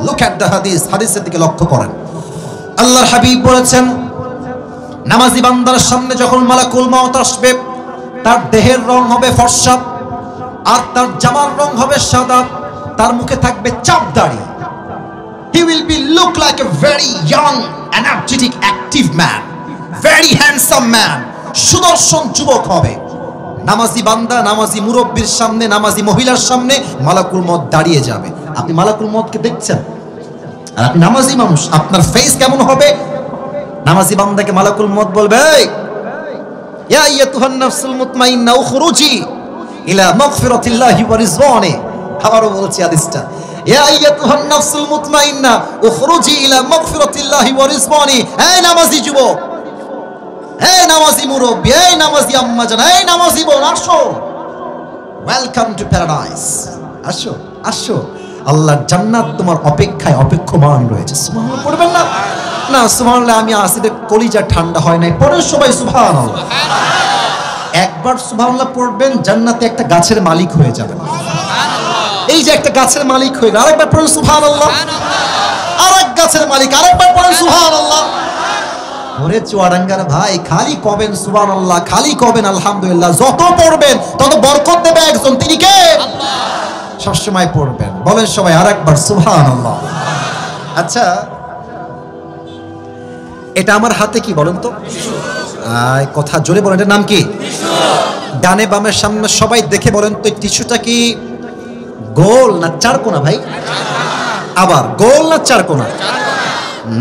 লুক এট দ্য হাদিস, হাদিসের দিকে লক্ষ্য করেন। আল্লাহর হাবিব বলেছেন, নামাজি বান্দার সামনে যখন মালাকুল মউত আসবে, তার দেহের রং হবে ফর্সা, আর তার জামার রং হবে সাদা, তার মুখে থাকবে চাপ দাড়ি। He will be look like a very young, energetic, active man, very handsome man, সুদর্শন যুবক হবে। নামাজি বান্দা নামাজি মুরব্বির সামনে, নামাজি মহিলার সামনে মালাকুল মউত দাঁড়িয়ে যাবে। আপনি মালাকুল মউতকে দেখছেন, আর আপনি নামাজি মানুষ, আপনার ফেস কেমন হবে? নামাজি বান্দাকে মালাকুল মউত বলবে, ইয়া আইয়াতুহান নাফসুল মুতমাইন্না উখরুজি ইলা মাগফিরাতিল্লাহি ওয়া রিজওয়ানি। আবারও বলছি হাদিসটা, ইয়া আইয়াতুহান নাফসুল মুতমাইন্না উখরুজি ইলা মাগফিরাতিল্লাহি ওয়া রিজওয়ানি। এই নামাজি যুবক, এই নামাজি মুরব্বি, এই নামাজি আম্মা জান, এই নামাজি বোন, আসো, ওয়েলকাম টু প্যারাডাইস। আসো আসো, আল্লাহর জান্নাত তোমার অপেক্ষায় অপেক্ষমান রয়েছে। সুবহানাল্লাহ পড়বেন না? না, সুবহানাল্লাহ আমি আসিদের কলিজা ঠান্ডা হয় নাই। পড়েন সবাই সুবহানাল্লাহ। একবার সুবহানাল্লাহ পড়বেন, জান্নাতে একটা গাছের মালিক হয়ে যাবেন। এই যে একটা গাছের মালিক হয়ে গেল, আরেকবার পড়েন সুবহানাল্লাহ। আরেক গাছের মালিক, আরেকবার পড়েন সুবহানাল্লাহ। ওরে চুয়াডাঙ্গার ভাই, খালি কবেন সুবহানাল্লাহ, খালি কবেন আলহামদুলিল্লাহ। যত পড়বেন তত বরকত দেবে একজন, তিনি কে? আল্লাহ। সবসময় পড়বেন, বলেন সবাই আরেকবার সুবহানাল্লাহ। আচ্ছা, এটা আমার হাতে কি বলেন তো? কথা জোরে বলেন, এটার নাম কি? ডানে বামের সামনে সবাই দেখে বলেন তো, টিস্যুটা কি গোল না চারকোনা ভাই? আবার গোল না চারকোনা?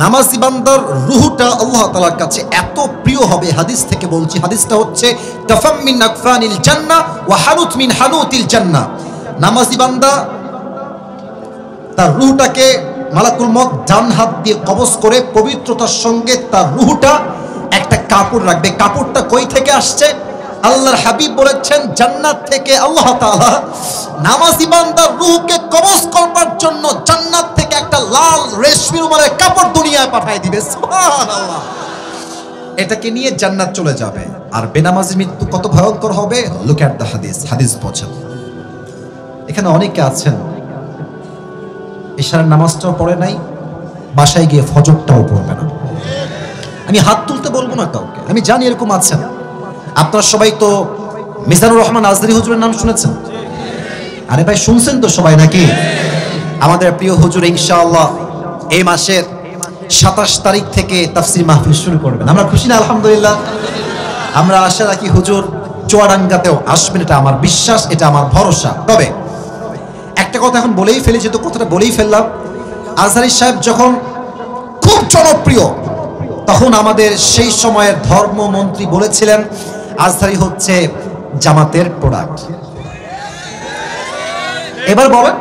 নামাজি বান্দার রূহটা আল্লাহ তাআলার কাছে এত প্রিয় হবে, হাদিস থেকে বলছি। হাদিসটা হচ্ছে তাফাম মিন আকফানিল জান্নাহ ওয়া হানুত মিন হানুতিল জান্নাহ। নামাজি বান্দা তার রূহটাকে মালাকুল মউত ডান হাত দিয়ে কবজ করে পবিত্রতার সঙ্গে তার রূহটা একটা কাপড় রাখবে। কাপড়টা কই থেকে আসছে? আল্লাহর হাবিব বলেছেন, জান্নাত থেকে আল্লাহ তাআলা নামাজি বান্দার রূহকে কবজ করবার জন্য জান্নাত থেকে একটা লাল রেশমি রুমালের কাপড় দুনিয়ায় পাঠিয়ে দিবে। সুবহানাল্লাহ। এটাকে নিয়ে জান্নাত চলে যাবে। আর বেনামাজির মৃত্যু কত ভয়ঙ্কর হবে, লুক এট দ্য হাদিস। হাদিস বোঝেন। এখানে অনেকে আছেন ইশার নামাজটাও পড়ে নাই, বাসায় গিয়ে ফজরটাও পড়বে না। আমি হাত তুলতে বলবো না কাউকে, আমি জানি এরকম আছেন। আপনারা সবাই তো মিজানুর রহমান আজদারি হুজুরের নাম শুনেছেন? আরে ভাই শুনছেন তো সবাই নাকি? আমাদের প্রিয় হুজুর ইনশাআল্লাহ এই মাসের 27 তারিখ থেকে তাফসীর মাহফিল শুরু করবেন। আমরা খুশি না? আলহামদুলিল্লাহ। আমরা আশা রাখি হুজুর চুয়াডাঙ্গাতেও আসবেন, এটা আমার বিশ্বাস, এটা আমার ভরসা। তবে একটা কথা এখন বলেই ফেলি, যেহেতু কথাটা বলেই ফেললাম। আজহারী সাহেব যখন খুব জনপ্রিয়, তখন আমাদের সেই সময়ের ধর্মমন্ত্রী বলেছিলেন আজহারী হচ্ছে জামাতের প্রোডাক্ট। এবার বলেন,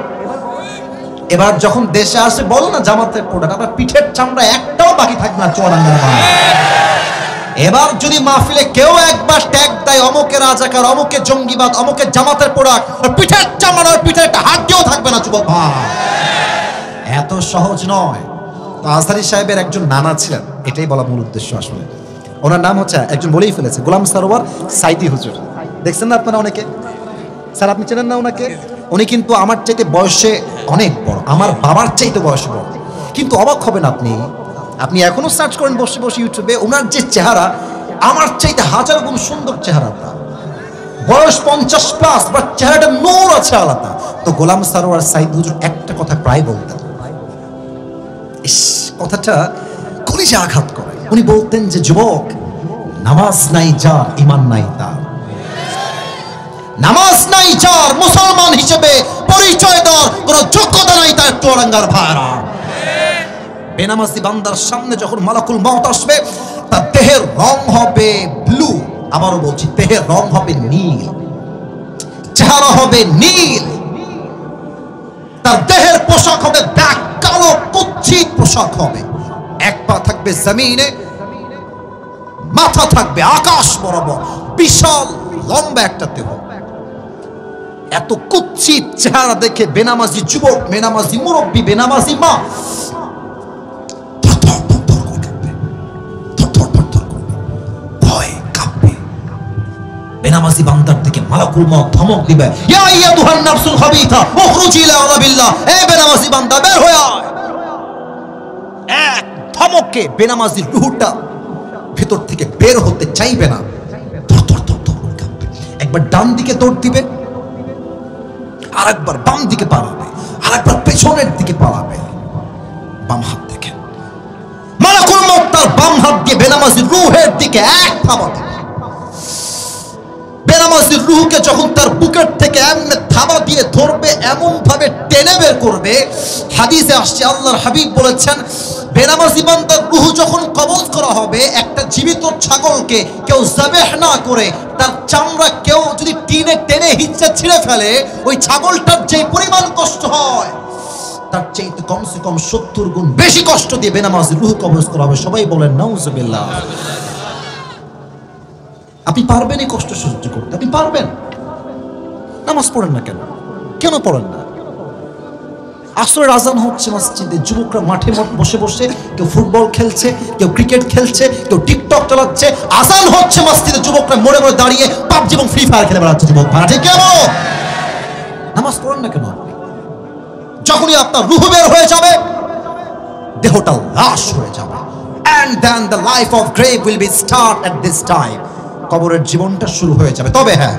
এবার যখন দেশে আসে বল না জামাতের প্রোডাক্ট, আপনার পিঠের চামড়া একটাও বাকি থাকবে না চুয়াডাঙ্গার মানুষ। এবার যদি মাহফিলে কেউ একবার ট্যাগ দেয় অমুকে রাজাকার, অমুকে জঙ্গিবাদ, অমুকে জামাতের প্রোডাক্ট, পিঠের চামড়ার পিঠে একটা হাড্ডিও থাকবে না যুবক ভাই। এত সহজ নয়। তো আজহারী সাহেবের একজন নানা ছিলেন, এটাই বলা মূল উদ্দেশ্য আসলে। ওনার নাম হচ্ছে, একজন বলেই ফেলেছে, গোলাম সরোয়ার সাইদি হুজুর। দেখছেন না আপনারা অনেকে? স্যার আপনি চেনেন না ওনাকে? উনি কিন্তু আমার চাইতে বয়সে অনেক বড়, আমার বাবার চাইতে বয়সে বড়। কিন্তু অবাক হবেন আপনি, আপনি এখনো সার্চ করেন বসে বসে ইউটিউবে, ওনার যে চেহারা আমার চাইতে হাজার গুণ সুন্দর চেহারাটা। বয়স 50+, বাট চেহারাটা নূর আছে আলাদা। তো গোলাম সরোয়ার সাইদ হুজুর একটা কথা প্রায় বলতেন, ইস কথাটা কলিজা আঘাত করে। উনি বলতেন যে যুবক, নামাজ নাই যার ঈমান নাই তার, নামাজ নাই যার মুসলমান হিসেবে পরিচয় দেওয়ার কোনো যোগ্যতা নাই তার চুয়াডাঙ্গার ভাইরা। বেনামাজি বান্দার সামনে যখন মালাকুল মউত আসবে, তার দেহের রং হবে ব্লু। আবারও বলছি, দেহের রং হবে নীল, চেহারা হবে নীল, তার দেহের পোশাক হবে ব্ল্যাক, কালো কুচ্ছিত পোশাক হবে। এক পা থাকবে জমিনে, মাথা থাকবে আকাশ বরাবর, বিশাল লম্বা একটা দেহ। এত কুৎসিত চেহারা দেখে বেনামাজি যুবক, বেনামাজি মুরব্বী, বেনামাজি মা ভয় কাঁপবে। বেনামাজি বান্দার দিকে মালাকুল মউত ধমক দিবে, ইয়া আইয়াতুহান নাফসুল খাবিথা উখরুজি ইলা রাবিল্লাহ, এ বেনামাজি বান্দা বের হয়ে আয়। এক ধমকে বেনামাজির রূহটা ভেতর থেকে বের হতে চাইবে না, একবার ডান দিকে দৌড় দিবে, আরেকবার বাম দিকে পালাবে, আরেকবার পেছনের দিকে পালাবে। বাম হাত দেখে মালাকুল মউত তার বাম হাত দিয়ে বেনামাজির রূহের দিকে এক থাবা দেবে। বেনামাজির রূহকে যখন তার বুকের থেকে এমনি থাবা দিয়ে ধরবে, এমন ভাবে টেনে বের করবে, হাদিসে আসছে আল্লাহর হাবিব বলেছেন, বেনামাজি বান্দার রূহ যখন কবজ করা হবে, একটা জীবিত ছাগলকে কেউ যাবেহ না করে তার চামড়া কেউ যদি টিনে টেনে হিচ্ছা ছিঁড়ে ফেলে, ওই ছাগলটার যে পরিমাণ কষ্ট হয় তার চাইতে কমসে কম 70 গুণ বেশি কষ্ট দিয়ে বেনামাজির রূহ কবজ করা হবে। সবাই বলেন নাউজুবিল্লাহ। আপনি পারবেন এই কষ্ট সহ্য করতে? আপনি পারবেন? নামাজ পড়েন না কেন? কেন পড়েন না? আসরের আজান হচ্ছে মসজিদে, যুবকরা মাঠে বসে বসে কেউ ফুটবল খেলছে, কেউ ক্রিকেট খেলছে, কেউ টিকটক চালাচ্ছে। আজান হচ্ছে মসজিদে, যুবকরা মোড়ে মোড়ে দাঁড়িয়ে পাবজি এবং ফ্রি ফায়ার খেলে বেড়াচ্ছে। যুবক ভাড়া ঠিক কেন? নামাজ পড়েন না কেন? যখনই আপনার রূহ বের হয়ে যাবে, দেহটা লাশ হয়ে যাবে, and then the life of grave will be start at this time. কবরের জীবনটা শুরু হয়ে যাবে। তবে হ্যাঁ,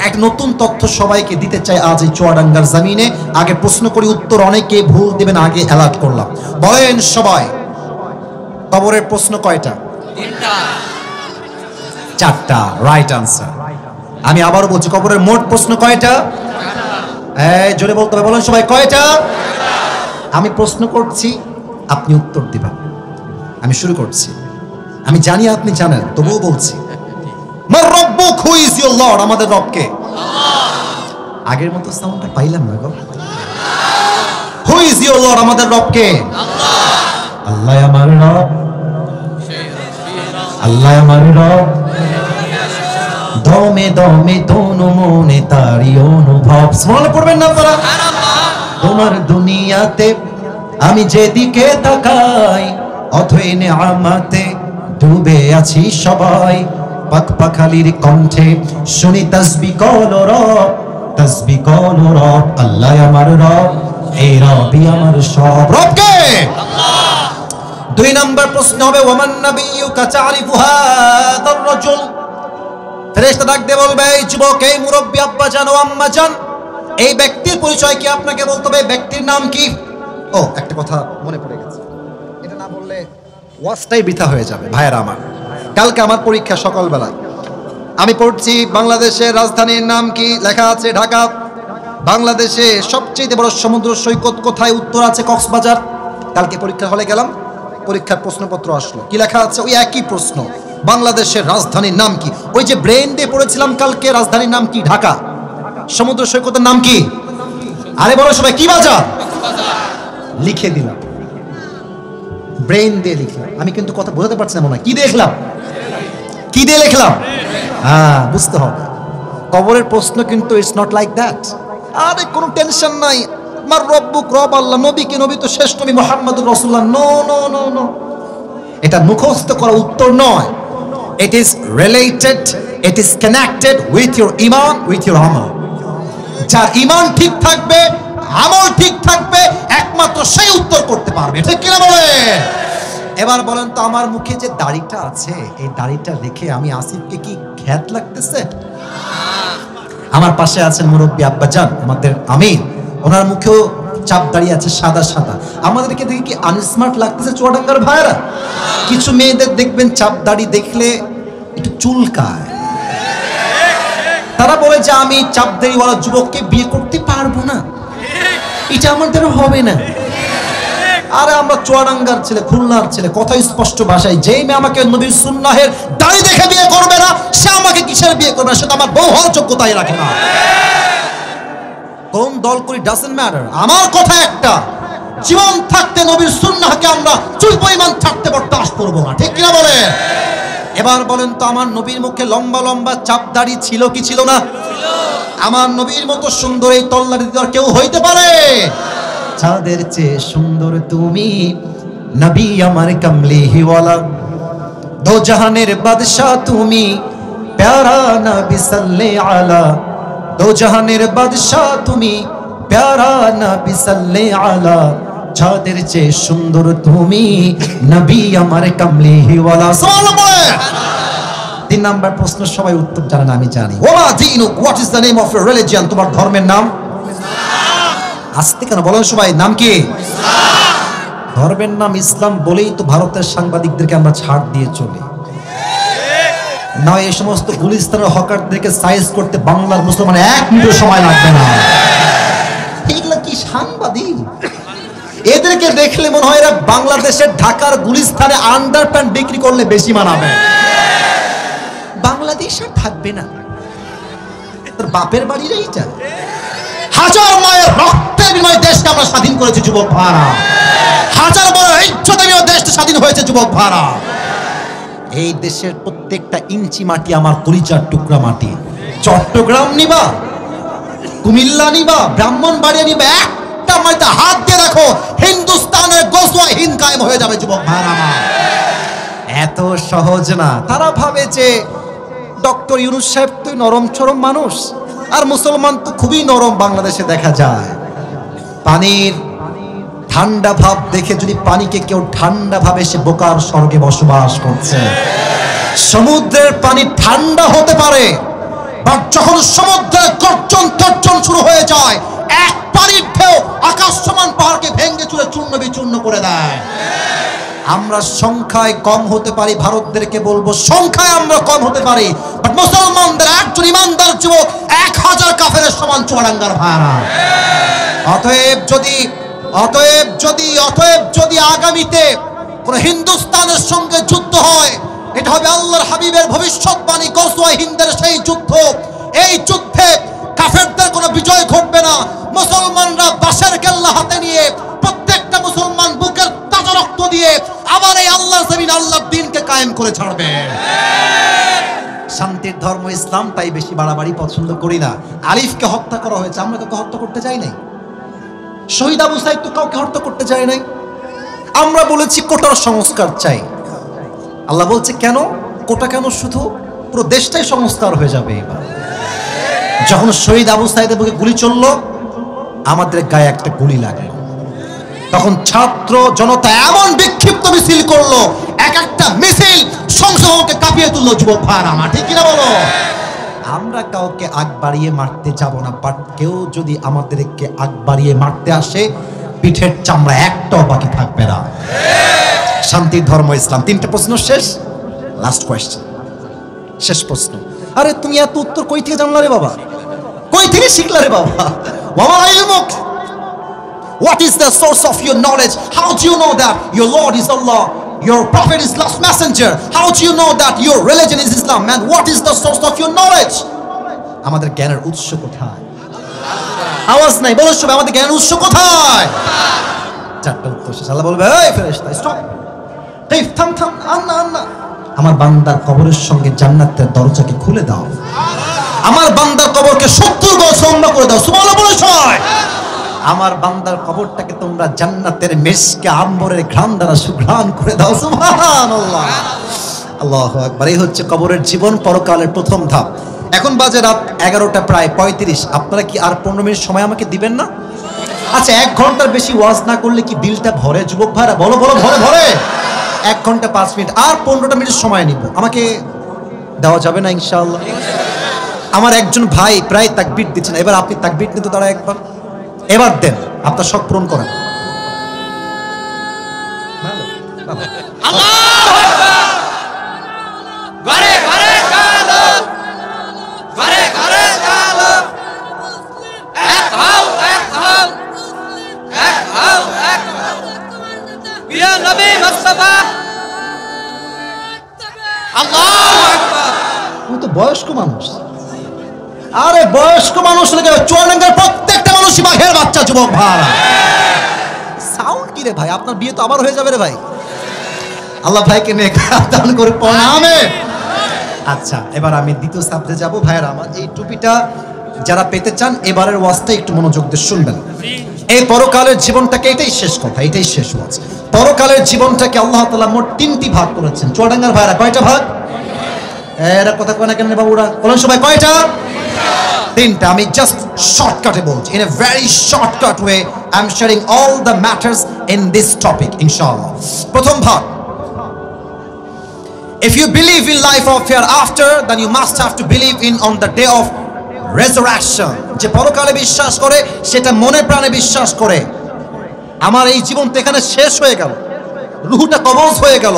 এক নতুন তথ্য সবাইকে দিতে চাই আজ এই চুয়াডাঙ্গার জমিনে। আগে প্রশ্ন করি, উত্তর অনেকে ভুল দিবেন, আগে অ্যালার্ট করলাম। বলেন সবাই, কবরের প্রশ্ন কয়টা? 4টা। Right answer. আমি আবার বলছি, কবরের মোট প্রশ্ন কয়টা? এই জোরে বলতে হবে। বলেন সবাই, কয়টা? আমি প্রশ্ন করছি, আপনি উত্তর দিবেন। আমি শুরু করছি। আমি জানি আপনি জানেন, তবুও বলছি, মার রব্বুক, হু ইজ ইওর লর্ড? আমাদের রব কে? আল্লাহ। আগের মতো সাউন্ডটা পাইলাম না গো। Who is your lord? আমাদের রব কে? আল্লাহ। আল্লাহ আমার রব, আল্লাহ আমার রব, দমে দমে দোনো মনে তারি অনুভব। সুবহানাল্লাহ পড়বেন না আপনারা? তোমার দুনিয়াতে আমি যেদিকে তাকাই, অথই নেয়ামতে ডুবে আছি সবাই। পাক পাখালির কণ্ঠে শুনি তাসবিহ করো রব, তাসবিহ করো রব। আল্লাহ আমার রব, এই রবই আমার সব। রব কে? আল্লাহ। 2 নম্বর প্রশ্ন হবে, ওয়ামান নাবিয়্যুকা তা'রিফু হাযার রাজুল? ফেরেশতা ডাক দিয়ে বলবে, এই যুবক, এই মুরব্বি আব্বা জান ও আম্মা জান, এই ব্যক্তির পরিচয় কি আপনাকে বলতে হবে? ব্যক্তির নাম কি? ও, একটা কথা মনে পড়ে গেছে, এটা না বললে ওয়াজটাই বৃথা হয়ে যাবে। ভাইয়েরা আমার, কালকে আমার পরীক্ষা সকালবেলা, আমি পড়ছি বাংলাদেশের রাজধানীর নাম কি? লেখা আছে ঢাকা। বাংলাদেশে সবচেয়ে বড় সমুদ্র সৈকত কোথায়? উত্তর আছে কক্সবাজার। কালকে পরীক্ষা হলে গেলাম, পরীক্ষার প্রশ্নপত্র আসলো, কি লেখা আছে? ওই একই প্রশ্ন, বাংলাদেশের রাজধানীর নাম কি? ওই যে ব্রেন দিয়ে পড়েছিলাম কালকে, রাজধানীর নাম কি? ঢাকা। সমুদ্র সৈকতের নাম কি? আরে বলো সবাই, কি বাজার? লিখে দিলাম, ব্রেন দিয়ে লিখলাম। আমি কিন্তু কথা বোঝাতে পারছি না মনে হয়। কি দেখলাম? কি দিয়ে লিখলাম? হ্যাঁ, বুঝতে হবে। কবরের প্রশ্ন কিন্তু ইটস নট লাইক দ্যাট। আরে কোনো টেনশন নাই, মার রব্বুক, রব আল্লাহ। নবী কি? নবী তো শেষ নবী মুহাম্মদুর রাসূলুল্লাহ। নো নো নো নো, এটা মুখস্থ করা উত্তর নয়। It is related, it is connected with your ঈমান, উইথ ইউর আমল। যার ঈমান ঠিক থাকবে, আমল ঠিক থাকবে, একমাত্র সেই উত্তর করতে পারবে। ঠিক কিনা বলেন? এবার বলেন তো, আমার মুখে যে দাড়িটা আছে, এই দাড়িটা দেখে আমি আসিফকে কি খ্যাত লাগতেছে? আমার পাশে আছেন মুরব্বী আব্বাজান, আমাদের আমির, ওনার মুখেও চাপ দাড়ি আছে, সাদা সাদা। আমাদেরকে দেখে কি আনস্মার্ট লাগতেছে চুয়াডাঙ্গার ভাইরা? কিছু মেয়েদের দেখবেন চাপ দাড়ি দেখলে একটু চুলকায়, তারা বলে যে আমি চাপ দাড়িওয়ালা যুবককে বিয়ে করতে পারবো না, এটা আমার দ্বারা হবে না। আরে আমরা চুয়াডাঙ্গার ছেলে, খুলনার ছেলে, কথা স্পষ্ট ভাষায়, যেই মেয়ে আমাকে নবীর সুন্নাহের দাড়ি দেখে বিয়ে করবে না, সে আমাকে কিসের বিয়ে করবে না? সে তো আমার বউ হওয়ার যোগ্যতাই রাখে না। কোন দল করি ডাজন্ট ম্যাটার। আমার কথা একটা, জীবন থাকতে নবীর সুন্নাহকে আমরা চুল পরিমাণ ছাড়তে বরদাস্ত করবো না। ঠিক কিনা বলে? এবার বলেন তো, আমার নবীর মুখে লম্বা লম্বা চাপ দাড়ি ছিল কি ছিল না? আমার নবীর মতো সুন্দর এই তল্লারি দিদার কেউ হইতে পারে? চাঁদের চেয়ে সুন্দর তুমি, নবী আমার কামলিওয়ালা, দো জাহানের বাদশা তুমি, প্যারা নবী সাল্লে আলা, দো জাহানের বাদশা তুমি, প্যারা নবী সাল্লে আলা, চাঁদের চেয়ে সুন্দর তুমি, নবী আমার কামলিওয়ালা। সুবহানাল্লাহ। 3 নাম্বার প্রশ্ন সবাই উত্তর জানে না, আমি জানি। ওয়া দীনুক, what is the name of your religion? তোমার ধর্মের নাম? আস্তে কেন বলেন সবাই, নাম কি? ধর্মের নাম ইসলাম বলেই তো ভারতের সাংবাদিকদেরকে আমরা ছাড় দিয়ে চলি না। এই সমস্ত গুলিস্তানের হকারদেরকে সাইজ করতে বাংলার মুসলমান 1 মিনিট সময় লাগবে না। এগুলা কি সাংবাদিক? এদেরকে দেখলে মনে হয় এরা বাংলাদেশের ঢাকার গুলিস্তানে আন্ডারপ্যান্ট বিক্রি করলে বেশি মানাবে। বাংলাদেশ আর থাকবে না, তোর বাপের বাড়ির এইটা। হাজার মায়ের রক্তের বিনিময়ে দেশকে আমরা স্বাধীন করেছি যুবক ভাড়া, হাজার মায়ের ইজ্জতের বিনিময়ে দেশটা স্বাধীন হয়েছে যুবক ভাড়া। এই দেশের প্রত্যেকটা ইঞ্চি মাটি আমার কলিজার টুকরা মাটি। চট্টগ্রাম নিবা, কুমিল্লা নিবা, ব্রাহ্মণবাড়িয়া নিবা, একটা মাটিতে হাত দিয়ে দেখো, হিন্দুস্তানের গজওয়া হিন্দ কায়েম হয়ে যাবে যুবক ভাড়া। এত সহজ না। তারা ভাবে যে ডক্টর ইউনূস সাহেব তো নরম চরম মানুষ, আর মুসলমান তো খুবই নরম বাংলাদেশে দেখা যায়। পানির ঠান্ডা ভাব দেখে যদি পানিকে কেউ ঠান্ডা ভাবে, সে বোকার স্বর্গে বসবাস করছে। সমুদ্রের পানি ঠান্ডা হতে পারে, বাট যখন সমুদ্রের গর্জন তর্জন শুরু হয়ে যায়, এক পানির ঢেউ আকাশ সমান পাহাড়কে ভেঙে চুরে চূর্ণ বিচূর্ণ করে দেয়। আমরা সংখ্যায় কম হতে পারি, ভারতদেরকে বলবো সংখ্যায় আমরা কম হতে পারি, বাট মুসলমানদের একজন ইমানদার যুবক 1000 কাফেরের সমান চুয়াডাঙ্গার ভাড়া। অতএব যদি আগামীতে কোন হিন্দুস্তানের সঙ্গে যুদ্ধ হয়, এটা হবে আল্লাহর হাবিবের ভবিষ্যৎবাণী গজওয়া হিন্দের সেই যুদ্ধ। এই যুদ্ধে কাফেরদের কোনো বিজয় ঘটবে না। মুসলমানরা বাঁশের কেল্লা হাতে নিয়ে, প্রত্যেকটা মুসলমান বুকের তাজা রক্ত দিয়ে আবার এই আল্লাহর জমিন, আল্লাহর দ্বীনকে কায়েম করে ছাড়বে। শান্তির ধর্ম ইসলাম, তাই বেশি বাড়াবাড়ি পছন্দ করি না। আলিফকে হত্যা করা হয়েছে, আমরা কাউকে হত্যা করতে চাই নাই। শহীদ আবু সাইদ তো কাউকে হত্যা করতে চাই নাই। আমরা বলেছি কোটার সংস্কার চাই। আল্লাহ বলছে কেন কোটা, কেন? শুধু পুরো দেশটাই সংস্কার হয়ে যাবে এবার। যখন শহীদ আবু সাইদের বুকে গুলি চললো, আমাদের গায়ে একটা গুলি লাগলো, তখন ছাত্র জনতা এমন বিক্ষিপ্ত মিছিল করলো, এক একটা মিছিল সংসদকে কাঁপিয়ে তুললো যুবক ভাইরা আমার, ঠিক কিনা বলো? আমরা কাউকে আগ বাড়িয়ে মারতে যাব না, বাট কেউ যদি আমাদেরকে আগ বাড়িয়ে মারতে আসে, পিঠের চামড়া একটাও বাকি থাকবে না। শান্তির ধর্ম ইসলাম। 3টে প্রশ্ন শেষ, লাস্ট কোয়েশ্চেন, শেষ প্রশ্ন। আরে তুমি এত উত্তর কই থেকে জানলা রে বাবা? কই থেকে শিখলা রে বাবা? ওয়া ইলমুক, what is the source of your knowledge? How do you know that your Lord is Allah, your prophet is last messenger? How do you know that your religion is Islam? Man, what is the source of your knowledge? আমাদের জ্ঞানের উৎস কোথায়? আওয়াজ নাই, বলো সবাই, আমাদের জ্ঞানের উৎস কোথায়? 4টা উত্তর শেষ। আল্লাহ বলবে, এই ফেরেশতা স্টপ, এই থাম, আন্না, আমার বান্দার কবরের সঙ্গে জান্নাতের দরজাকে খুলে দাও, আমার বান্দার কবরকে 70 গজ লম্বা করে দাও। সুবহানাল্লাহ বলো সবাই। আমার বান্দার কবরটাকে তোমরা জান্নাতের মেশকে আম্বরের ঘ্রাণ দ্বারা সুঘ্রাণ করে দাও। সুবহানাল্লাহ, আল্লাহু আকবার। এই হচ্ছে কবরের জীবন, পরকালের প্রথম ধাপ। এখন বাজে রাত 11টা প্রায় 35। আপনারা কি আর 15 মিনিট সময় আমাকে দিবেন না? আচ্ছা, 1 ঘন্টার বেশি ওয়াজ না করলে কি দিলটা ভরে যুবক ভাইরা? বলো ভরে। 1 ঘন্টা 5 মিনিট আর 15টা মিনিট সময় নিব, আমাকে দেওয়া যাবে না ইনশাআল্লাহ? আমার একজন ভাই প্রায় তাকবীর দিচ্ছেন, এবার আপনি তাকবীর নিতে তারা একবার এবার দেন, আপনার শখ পূরণ করেন। আল্লাহু আকবার। ঘরে ঘরে কালো, ঘরে ঘরে কালো, এক হও, প্রিয় নবী মুস্তাফা। আল্লাহু আকবার। তুমি তো বয়স্ক মানুষ। আরে বয়স্ক মানুষ লাগে, চুয়াডাঙ্গার প্রত্যেকটা মানুষই বাঘের বাচ্চা যুবক ভাড়া। সাউন্ড কি রে ভাই? আপনার বিয়ে তো আবার হয়ে যাবে রে ভাই। আল্লাহ ভাইকে নেক দান করে পড়েন আমিন। আচ্ছা, এবার আমি দ্বিতীয় সাবজেক্টে যাব। ভাইয়েরা আমার, এই টুপিটা যারা পেতে চান এবারের ওয়াজটা একটু মনোযোগ দিয়ে শুনবেন। এই পরকালের জীবনটাকে, এটাই শেষ কথা, এটাই শেষ ওয়াজ। পরকালের জীবনটাকে আল্লাহ তাআলা মোট 3টি ভাগ করেছেন। চুয়াডাঙ্গার ভাইরা কয়টা ভাগ? এরা কথা কয় না কেন বাবুরা? বলেন সবাই কয়টা? 3টা। আমি জাস্ট শর্টকাটে বলছি, in a very shortcut way I am sharing all the matters in this topic ইনশাআল্লাহ। প্রথম ভাগ, if you believe in life of hereafter, then you must have to believe in on the day of resurrection. যে পরকালে বিশ্বাস করে, সেটা মনে প্রাণে বিশ্বাস করে আমার এই জীবন তো এখানে শেষ হয়ে গেল, রুহটা কবজ হয়ে গেল,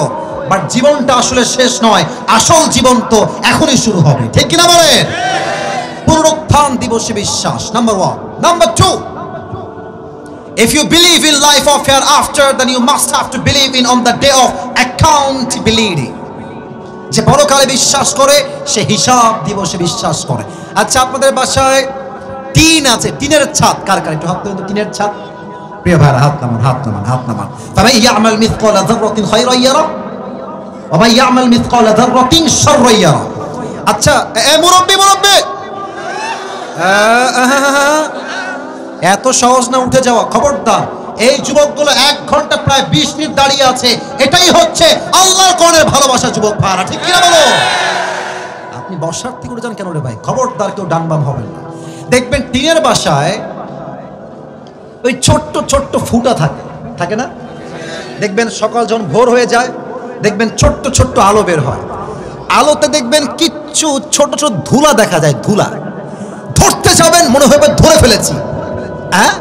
বাট জীবনটা আসলে শেষ নয়, আসল জীবন তো এখনই শুরু হবে। ঠিক কিনা বলেন? পুনরুত্থান দিবসে বিশ্বাস, number 1। Number 2, if you believe in life of hereafter, then you must have to believe in on the day of accountability. যে পরকালে বিশ্বাস করে সে হিসাব দিবসে বিশ্বাস করে। আচ্ছা, আপনাদের বাসায় টিন আছে, টিনের ছাদ কার কার? একটু হাত তুলুন তো, টিনের ছাদ। প্রিয় ভাইরা, হাত নামান, হাত নামান, হাত নামান। ফামান ইয়ামাল মিসকালা যাররাতিন খায়রান ইয়ারা ওয়া মান ইয়ামাল মিসকালা যাররাতিন শাররান ইয়ারা। আচ্ছা, মুরব্বি এত সহজ না উঠে যাওয়া, খবরদার। এই যুবকগুলো 1 ঘন্টা প্রায় 20 মিনিট দাঁড়িয়ে আছে, এটাই হচ্ছে আল্লাহর কোরআনের ভালোবাসা। যুবক ভাইরা, ঠিক কিনা বলো? আপনি বসার থেকে উঠে যান কেন রে ভাই? খবরদার কেউ ডান বাম হবেন না। দেখবেন টিনের বাসায় ওই ছোট্ট ছোট্ট ফুটা থাকে না? দেখবেন সকাল যখন ভোর হয়ে যায়, দেখবেন ছোট্ট ছোট্ট আলো বের হয়। আলোতে দেখবেন কিচ্ছু ছোট ছোট ধুলা দেখা যায়। ধুলা ধরতে যাবেন, মনে হবে ধরে ফেলেছি। হ্যাঁ,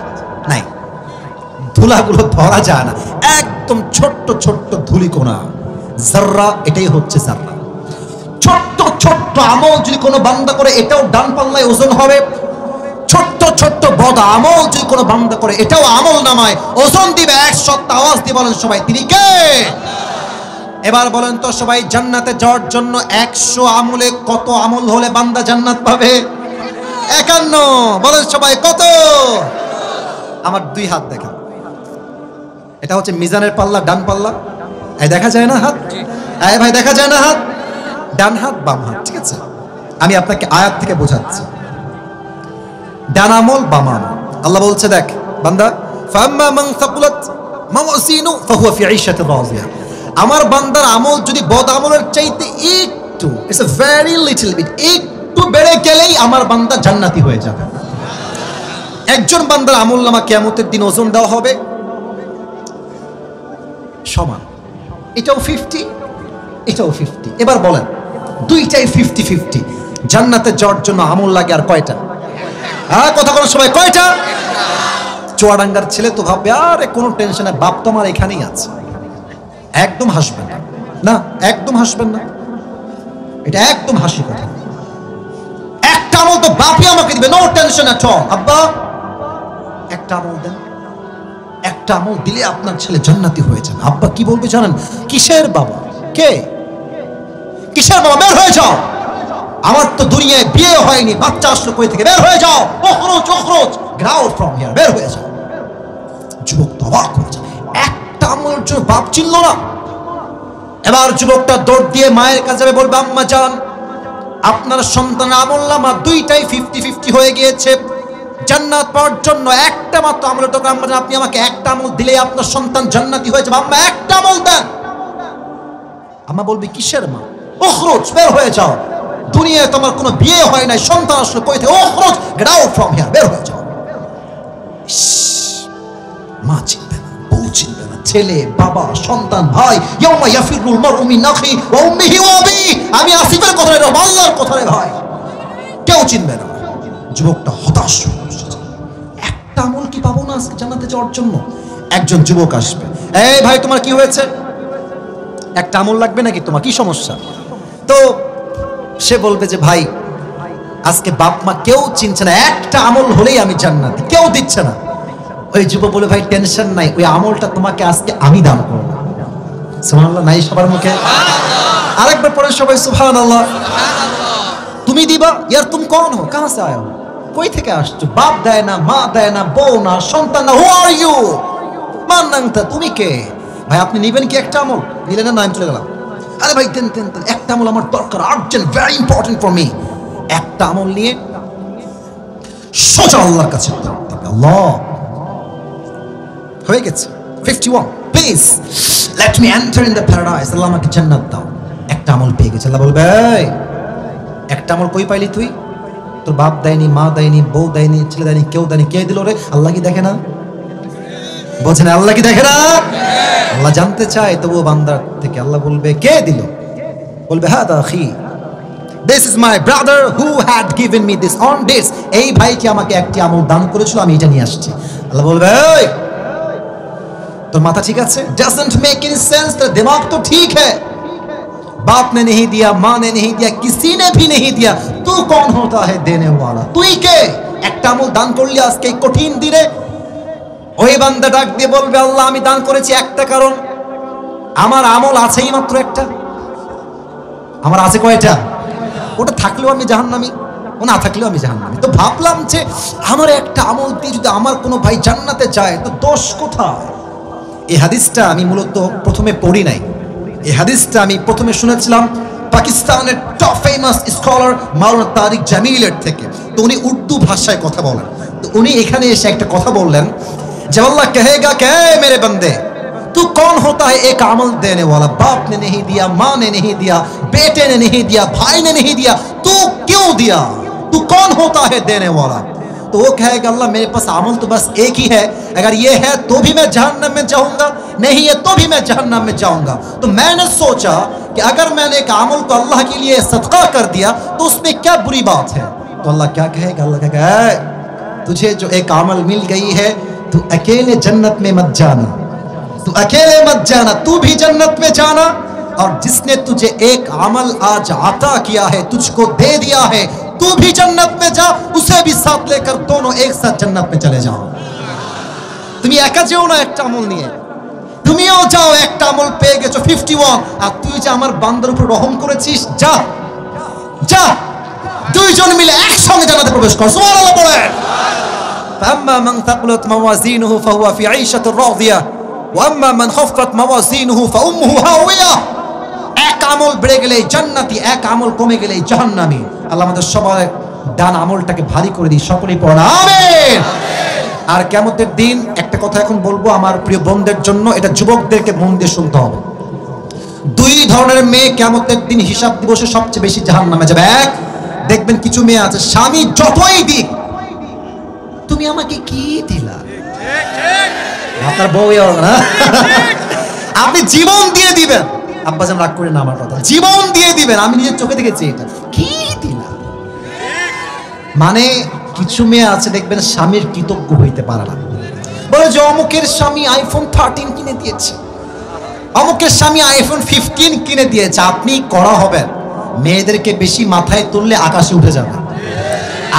নাই, ধুলাগুলো ধরা যায় না, একদম ছোট্ট ছোট্ট ধুলিকণা, জাররা। এটাই হচ্ছে জাররা। ছোট্ট ছোট্ট আমল যদি কোনো বান্দা করে, এটাও ডান পাল্লায় ওজন হবে। ছোট্ট ছোট্ট বদ আমল যদি কোনো বান্দা করে, এটাও আমল নামায় ওজন দিবে। 100 আওয়াজ দিয়ে বলেন সবাই, তিনি কে? এবার বলেন তো সবাই, জান্নাতে যাওয়ার জন্য 100 আমলে কত আমল হলে বান্দা জান্নাত পাবে? 51। বলেন সবাই কত? আমার 2 হাত দেখেন, এটা হচ্ছে মিজানের পাল্লা, ডান পাল্লা। এই দেখা যায় না হাত? এই ভাই, দেখা যায় না হাত? ডান হাত, বাম হাত, ঠিক আছে? আমি আপনাকে আয়াত থেকে বোঝাচ্ছি। ডান আমল, বাম আমল। আল্লাহ বলছে, দেখ বান্দা, ফাম্মা মান সাকুলাত মাওয়াজিনু ফাহুয়া ফি ঈশাতির রাজিয়া। আমার বান্দার আমল যদি বদ আমলের চাইতে একটু, it's a very little bit, একটু বেড়ে গেলেই আমার বান্দা জান্নাতি হয়ে যাবে। একজন বান্দার আমলনামা কিয়ামতের দিন ওজন দেওয়া হবে সমান। এটাও 50, এটাও 50। এবার বলেন, দুইটাই 50-50। জান্নাতে যাওয়ার জন্য আমল লাগে আর কয়টা? হ্যাঁ, কথা বলেন সবাই, কয়টা? চুয়াডাঙ্গার ছেলে তো ভাববে, আরে কোনো টেনশন নাই, বাপ তো আমার এখানেই আছে। একদম হাসবেন না, না একদম হাসবেন না, এটা একদম হাসি কথা। একটা আমল তো বাপই আমাকে দিবে, নো টেনশন এট অল। আব্বা একটা আমল দেন, একটা আমল দিলে আপনার ছেলে জান্নাতি হয়ে যাবে। আব্বা কি বলবে জানেন? কিসের বাবা? কে? কিসের বাবা? বের হয়ে যাও, আমার তো দুনিয়ায় বিয়ে হয়নি, বাচ্চা আসলো কই থেকে? বের হয়ে যাও, ওখরোচ, গেট আউট ফ্রম হিয়ার, বের হয়ে যাও। যুবক তো অবাক হয়ে যায়, একটা আমলের জন্য বাপ চিনল না। এবার যুবকটা দৌড় দিয়ে মায়ের কাছে যাবে, বলবে, আম্মা জান, আপনার সন্তানের আমলনামা দুইটাই 50-50 হয়ে গিয়েছে। জান্নাত পাওয়ার জন্য একটা মাত্র আমলের দরকার। আম্মা জান, আপনি আমাকে একটা আমল দিলেই আপনার সন্তান জান্নাতি হয়ে যাবে। আম্মা একটা আমল দেন। আম্মা বলবে, কিসের মা? ওখরোজ, বের হয়ে যাও, দুনিয়ায় তোমার কোনো বিয়ে হয় নাই, সন্তান আসলে কই থেকে? ওখরোজ, গেট আউট ফ্রম হিয়ার, বের হয়ে যাও। মা চিনবে না, বউ চিনবে না, ছেলে, বাবা, সন্তান, ভাই। ইয়াউমা ইয়াফিরুল মারউ মিন আখি ওয়া উম্মিহি ওয়া আবিহি। আমি আসিফের কথা রে, আল্লাহর কথা রে ভাই, কেউ চিনবে না। যুবকটা হতাশ হয়ে বসে যায়। একটা আমল কি পাবো না আজকে জান্নাতে যাওয়ার জন্য? একজন যুবক আসবে, এই ভাই তোমার কি হয়েছে? একটা আমল লাগবে নাকি তোমার? কি সমস্যা? তো সে বলবে যে, ভাই আজকে বাপ মা কেউ চিনছে না, একটা আমল হলেই আমি জান্নাতি, কেউ দিচ্ছে না। ওই যুবক বলে, ভাই টেনশন নাই, ওই আমলটা তোমাকে আজকে আমি দান করব। সুবহানাল্লাহ নাই সবার মুখে? আরেকবার পড়ে সবাই, সুবহানাল্লাহ। তুমি দিবা? ইয়ার তুমি কোন হো? কাহা সে আয়ে হো? কই থেকে আসছো? বাপ দেয় না, মা দেয় না, বউ না, সন্তান না। হু আর ইউ? মান নাংতা, তুমি কে? ভাই আপনি নেবেন কি একটা আমল? নিলেন না? আমি চলে গেলাম। আরে ভাই দেন দেন দেন, একটা আমল আমার দরকার, urgent, very important for me. একটা আমল নিয়ে সোজা আল্লাহর কাছে, আল্লাহ হয়ে গেছে 51, please let me enter in the paradise, আল্লাহ আমাকে জান্নাত দাও। একটা আমল পেয়ে গেছে। আল্লাহ বলবে, এই একটা আমল কই পাইলি তুই? তোর বাপ দেয়নি, মা দেয়নি, বউ দেয়নি, ছেলে দেয়নি, কেউ দেয়নি, কে দিল রে? আল্লাহ কি দেখে না? বলছেন আল্লাহ কি দেখে না? আল্লাহ জানতে চায়, তবুও বান্দার থেকে আল্লাহ বলবে কে দিল? বলবে হাদা আখি, this is my brother who had given me this on this. এই ভাইকে আমাকে একটি আমল দান করেছিল, আমি এটা নিয়ে আসছি। আল্লাহ বলবে, এই তোর মাথা ঠিক আছে? ডাজন্ট মেক এনি সেন্স, তোর দিমাগ তো ঠিক है। बाप ने नहीं दिया, माँ ने नहीं दिया, किसी ने भी नहीं दिया, तू कौन होता है देने वाला? তুই কে? একটা আমল দান করলি আজকে এই কঠিন দিনে। ওই বান্দা ডাক দিয়ে বলবে, আল্লাহ আমি দান করেছি একটা কারণ, আমার আমল আছেই মাত্র একটা। আমার আছে কয়টা? ওটা থাকলেও আমি জাহান্নামী, ও না থাকলেও আমি জাহান্নামী। তো ভাবলাম যে আমার একটা আমল দিয়ে যদি আমার কোনো ভাই জান্নাতে যায় তো দোষ কোথায়? এই হাদিসটা আমি মূলত প্রথমে পড়ি নাই, এই হাদিসটা আমি প্রথমে শুনেছিলাম পাকিস্তানের টপ ফেমাস স্কলার মাওলানা তারিক জামিলের থেকে। তো উনি উর্দু ভাষায় কথা বলেন, তো উনি এখানে এসে একটা কথা বললেন যে আল্লাহ কহেগা কে মেরে বন্দে तू कौन होता है एक अमल देने वाला? बाप ने नहीं दिया, माँ ने नहीं दिया, बेटे ने नहीं दिया, भाई ने नहीं दिया, तू क्यों दिया? तू कौन होता है देने वाला? तो वो कहेगा अल्लाह मेरे पास अमल तो बस एक ही है, अगर ये है तो भी मैं जहन्नम में जाऊंगा, नहीं है तो भी मैं जहन्नम में जाऊंगा। तो मैंने सोचा कि अगर मैंने एक अमल को अल्लाह के लिए सदका कर दिया तो उसमें क्या बुरी बात है? तो अल्लाह क्या कहेगा? अल्लाह कहेगा तुझे जो एक अमल मिल गई है, तू अकेले जन्नत में मत जाना, तू अकेले मत जाना, तू भी जन्नत में जाना, और जिसने तुझे एक अमल आज अता किया है, तुझको दे दिया है, तू भी जन्नत में जा, उसे भी साथ लेकर दोनों एक साथ जन्नत में चले जाओ। তুমি একা যেও না একটা আমল নিয়ে, তুমিও যাও, একটা আমল পেয়ে গেছো 51, আর তুই যে আমার বান্দার উপর রহম করেছিস, যা যা দুইজন মিলে একসঙ্গে জান্নাতে প্রবেশ কর। সুবহানাল্লাহ বলেন। فأما من ثقلت موازينه فهو في عيشة راضية وأما من خفت موازينه فأمه هاوية। এক আমল বেড়ে গেলে জান্নাতি, এক আমল কমে গেলে জাহান্নামী। আল্লাহ আমাদের সবার ডান আমলটাকে ভারী করে দিই, সকলেই পড়া আমিন। আর কিয়ামতের দিন একটা কথা এখন বলবো আমার প্রিয় বোনদের জন্য, এটা যুবকদেরকে মন দিয়ে শুনতে হবে। দুই ধরনের মেয়ে কিয়ামতের দিন হিসাব দিবসে সবচেয়ে বেশি জাহান্নামে যাবে। এক, দেখবেন কিছু মেয়ে আছে স্বামী যতই দিক, তুমি আমাকে কি দিলা? আপনার বউ না, আপনি জীবন দিয়ে দিবেন, আব্বাজান রাগ করে না আমার কথা, জীবন দিয়ে দিবেন, আমি নিজের চোখে দেখেছি এটা, কি দিলা? মানে কিছু মেয়ে আছে দেখবেন স্বামীর কৃতজ্ঞ হইতে পারে না, বলে যে অমুকের স্বামী আইফোন 13 কিনে দিয়েছে, অমুকের স্বামী আইফোন 15 কিনে দিয়েছে। আপনি করা হবেন, মেয়েদেরকে বেশি মাথায় তুললে আকাশে উঠে যাবে।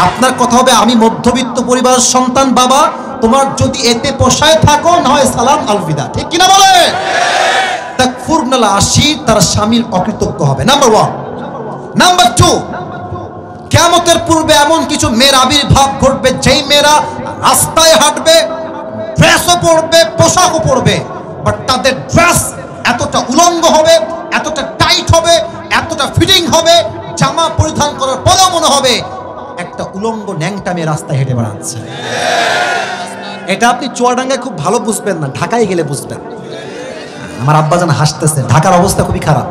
আপনার কথা হবে আমি মধ্যবিত্ত পরিবারের সন্তান বাবা, তোমার যদি এতে পোষায় থাকো না হয় সালাম আলবিদা, ঠিক কিনা বলে? তাকফুরনাল আশির, তার স্বামীর অকৃতজ্ঞ হবে, নাম্বার 1। নাম্বার 2, কিয়ামতের পূর্বে এমন কিছু মেয়ের আবির্ভাব ঘটবে যেই মেয়েরা রাস্তায় হাঁটবে, ড্রেসও পরবে, পোশাকও পরবে, বাট তাদের ড্রেস এতটা উলঙ্গ হবে, এতটা টাইট হবে, এতটা ফিটিং হবে, জামা পরিধান করার পরেও মনে হবে একটা উলঙ্গ ন্যাংটা মেয়ে রাস্তায় হেঁটে বেড়াচ্ছে। এটা আপনি চুয়াডাঙ্গায় খুব ভালো বুঝবেন না, ঢাকায় গেলে বুঝবেন। আমার আব্বাজান হাসতেছে, ঢাকার অবস্থা খুবই খারাপ।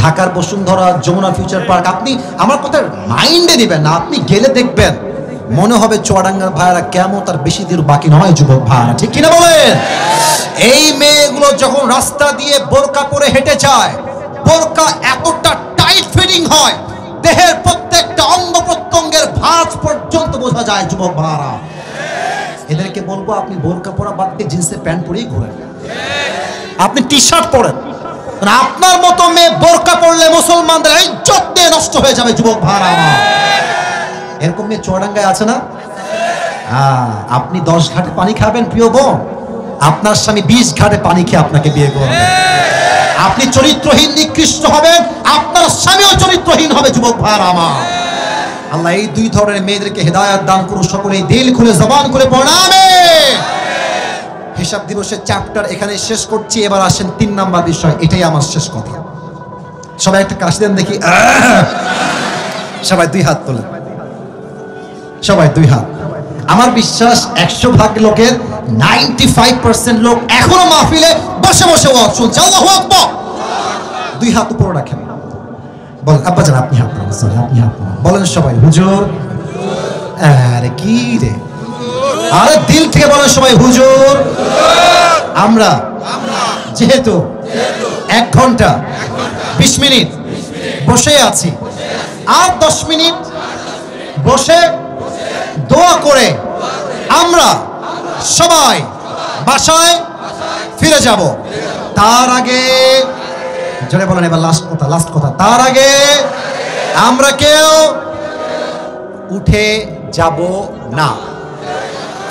ঢাকার বসুন্ধরা, যমুনা ফিউচার পার্ক আপনি আমার কথা মাইন্ডে নেবেন না, আপনি গেলে দেখবেন মনে হবে চুয়াডাঙ্গার ভাইয়ারা কেমন তার বেশি দূর বাকি নয়, যুবক ভাইয়ারা, ঠিক কিনা বলেন? এই মেয়েগুলো যখন রাস্তা দিয়ে বোরকা পরে হেঁটে যায়, বোরকা এতটা টাইট ফিটিং হয়, দেহের প্রত্যেকটা অঙ্গ প্রত্যঙ্গের ভাঁজ পর্যন্ত বোঝা যায়, যুবক ভাইয়ারা। এদেরকে বলবো আপনি বোরকা পরা বাদ দিয়ে জিন্সের প্যান্ট পরেই ঘোরেন, আপনি টি শার্ট পরেন। আপনার মতো মেয়ে বোরকা পরলে মুসলমানদের ইজ্জত দিয়ে নষ্ট হয়ে যাবে, যুবক ভাইরা আমার। এরকম মেয়ে চুয়াডাঙ্গায় আছে না? আপনি 10 ঘাটে পানি খাবেন প্রিয় বোন, আপনার স্বামী 20 ঘাটে পানি খেয়ে আপনাকে বিয়ে করবে। আপনি চরিত্রহীন নিকৃষ্ট হবেন, আপনার স্বামীও চরিত্রহীন হবে, যুবক ভাইরা আমার। আল্লাহ এই দুই ধরনের মেয়েদেরকে হেদায়েত দান করুন, সকলেই দিল খুলে জবান খুলে পড়াবে। হিসাব দিবসের চ্যাপ্টার এখানে শেষ করছি। এবার আসেন 3 নাম্বার বিষয়, এটাই আমার শেষ কথা। সবাই একটা কাশি দেন দেখি। সবাই 2 হাত তোলেন, সবাই 2 হাত। আমার বিশ্বাস 100 ভাগ লোকের 95% লোক এখনো মাহফিলে বসে বসে ওয়াজ শুনছে। আল্লাহু আকবার। 2 হাত উপরে রাখেন, বলেন আব্বা জান আপনি হাত তোলেন, সরি আপনি হাত তোলেন, বলেন সবাই হুজুর। আরে কি রে, আরে দিল থেকে বলেন সবাই হুজুর। আমরা যেহেতু 1 ঘন্টা 20 মিনিট বসে আছি, আর 10 মিনিট বসে দোয়া করে আমরা সবাই বাসায় ফিরে যাব। তার আগে জোরে বলেন, এবার লাস্ট কথা, তার আগে আমরা কেউ উঠে যাব না।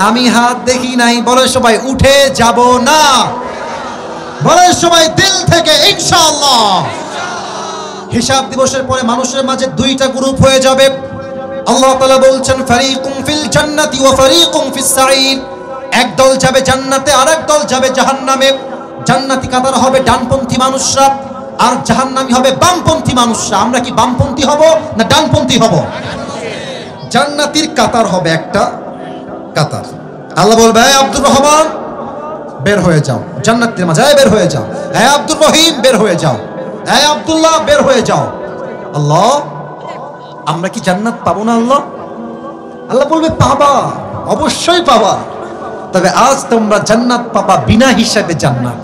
আমি হাত দেখি নাই, বলেন সবাই উঠে যাব না, বলেন সবাই দিল থেকে ইনশাআল্লাহ। হিসাব দিবসের পরে মানুষের মাঝে 2টা গ্রুপ হয়ে যাবে। আল্লাহ তাআলা বলছেন ফারিকুম ফিল জান্নাতি ওয়া ফারিকুম ফিস সাঈর। এক দল যাবে জান্নাতে, আর এক দল যাবে জাহান্নামে। জান্নাতি কাতার হবে ডানপন্থী মানুষরা, আর জাহান্নামী হবে বামপন্থী মানুষরা। আমরা কি বামপন্থী হব না ডানপন্থী হব? জান্নাতীর কাতার হবে একটা কাতার। আল্লাহ বলবে হে আব্দুর রহমান বের হয়ে যাও, জান্নাতের মাঝে বের হয়ে যাও। হে আব্দুর রহিম বের হয়ে যাও, হে আব্দুল্লাহ বের হয়ে যাও। আল্লাহ আমরা কি জান্নাত পাবো না? আল্লাহ বলবে পাবা, অবশ্যই পাবা, তবে আজ তোমরা জান্নাত পাবা বিনা হিসাবে জান্নাত।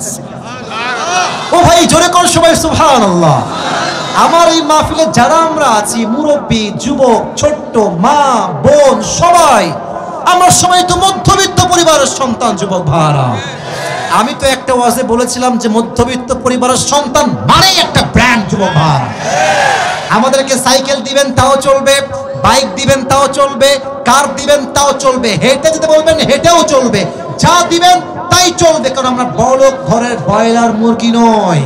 ও ভাই জোরে কর সবাই সুবহানাল্লাহ। আমার এই মাহফিলে যারা আমরা আছি, মুরব্বী, যুবক, ছোট্ট, মা, বোন, সবাই আমরা সবাই তো মধ্যবিত্ত পরিবারের সন্তান। যুবক ভাইরা, আমি তো একটা ওয়াজে বলেছিলাম যে মধ্যবিত্ত পরিবারের সন্তান মানে একটা ব্র্যান্ড। যুবক ভাইরা, আমাদেরকে সাইকেল দিবেন তাও চলবে, বাইক দিবেন তাও চলবে, কার দিবেন তাও চলবে, হেঁটে যেতে বলবেন হেঁটেও চলবে, যা দিবেন তাই চলবে, কারণ আমরা বড়লোক ঘরের ব্রয়লার মুরগি নই।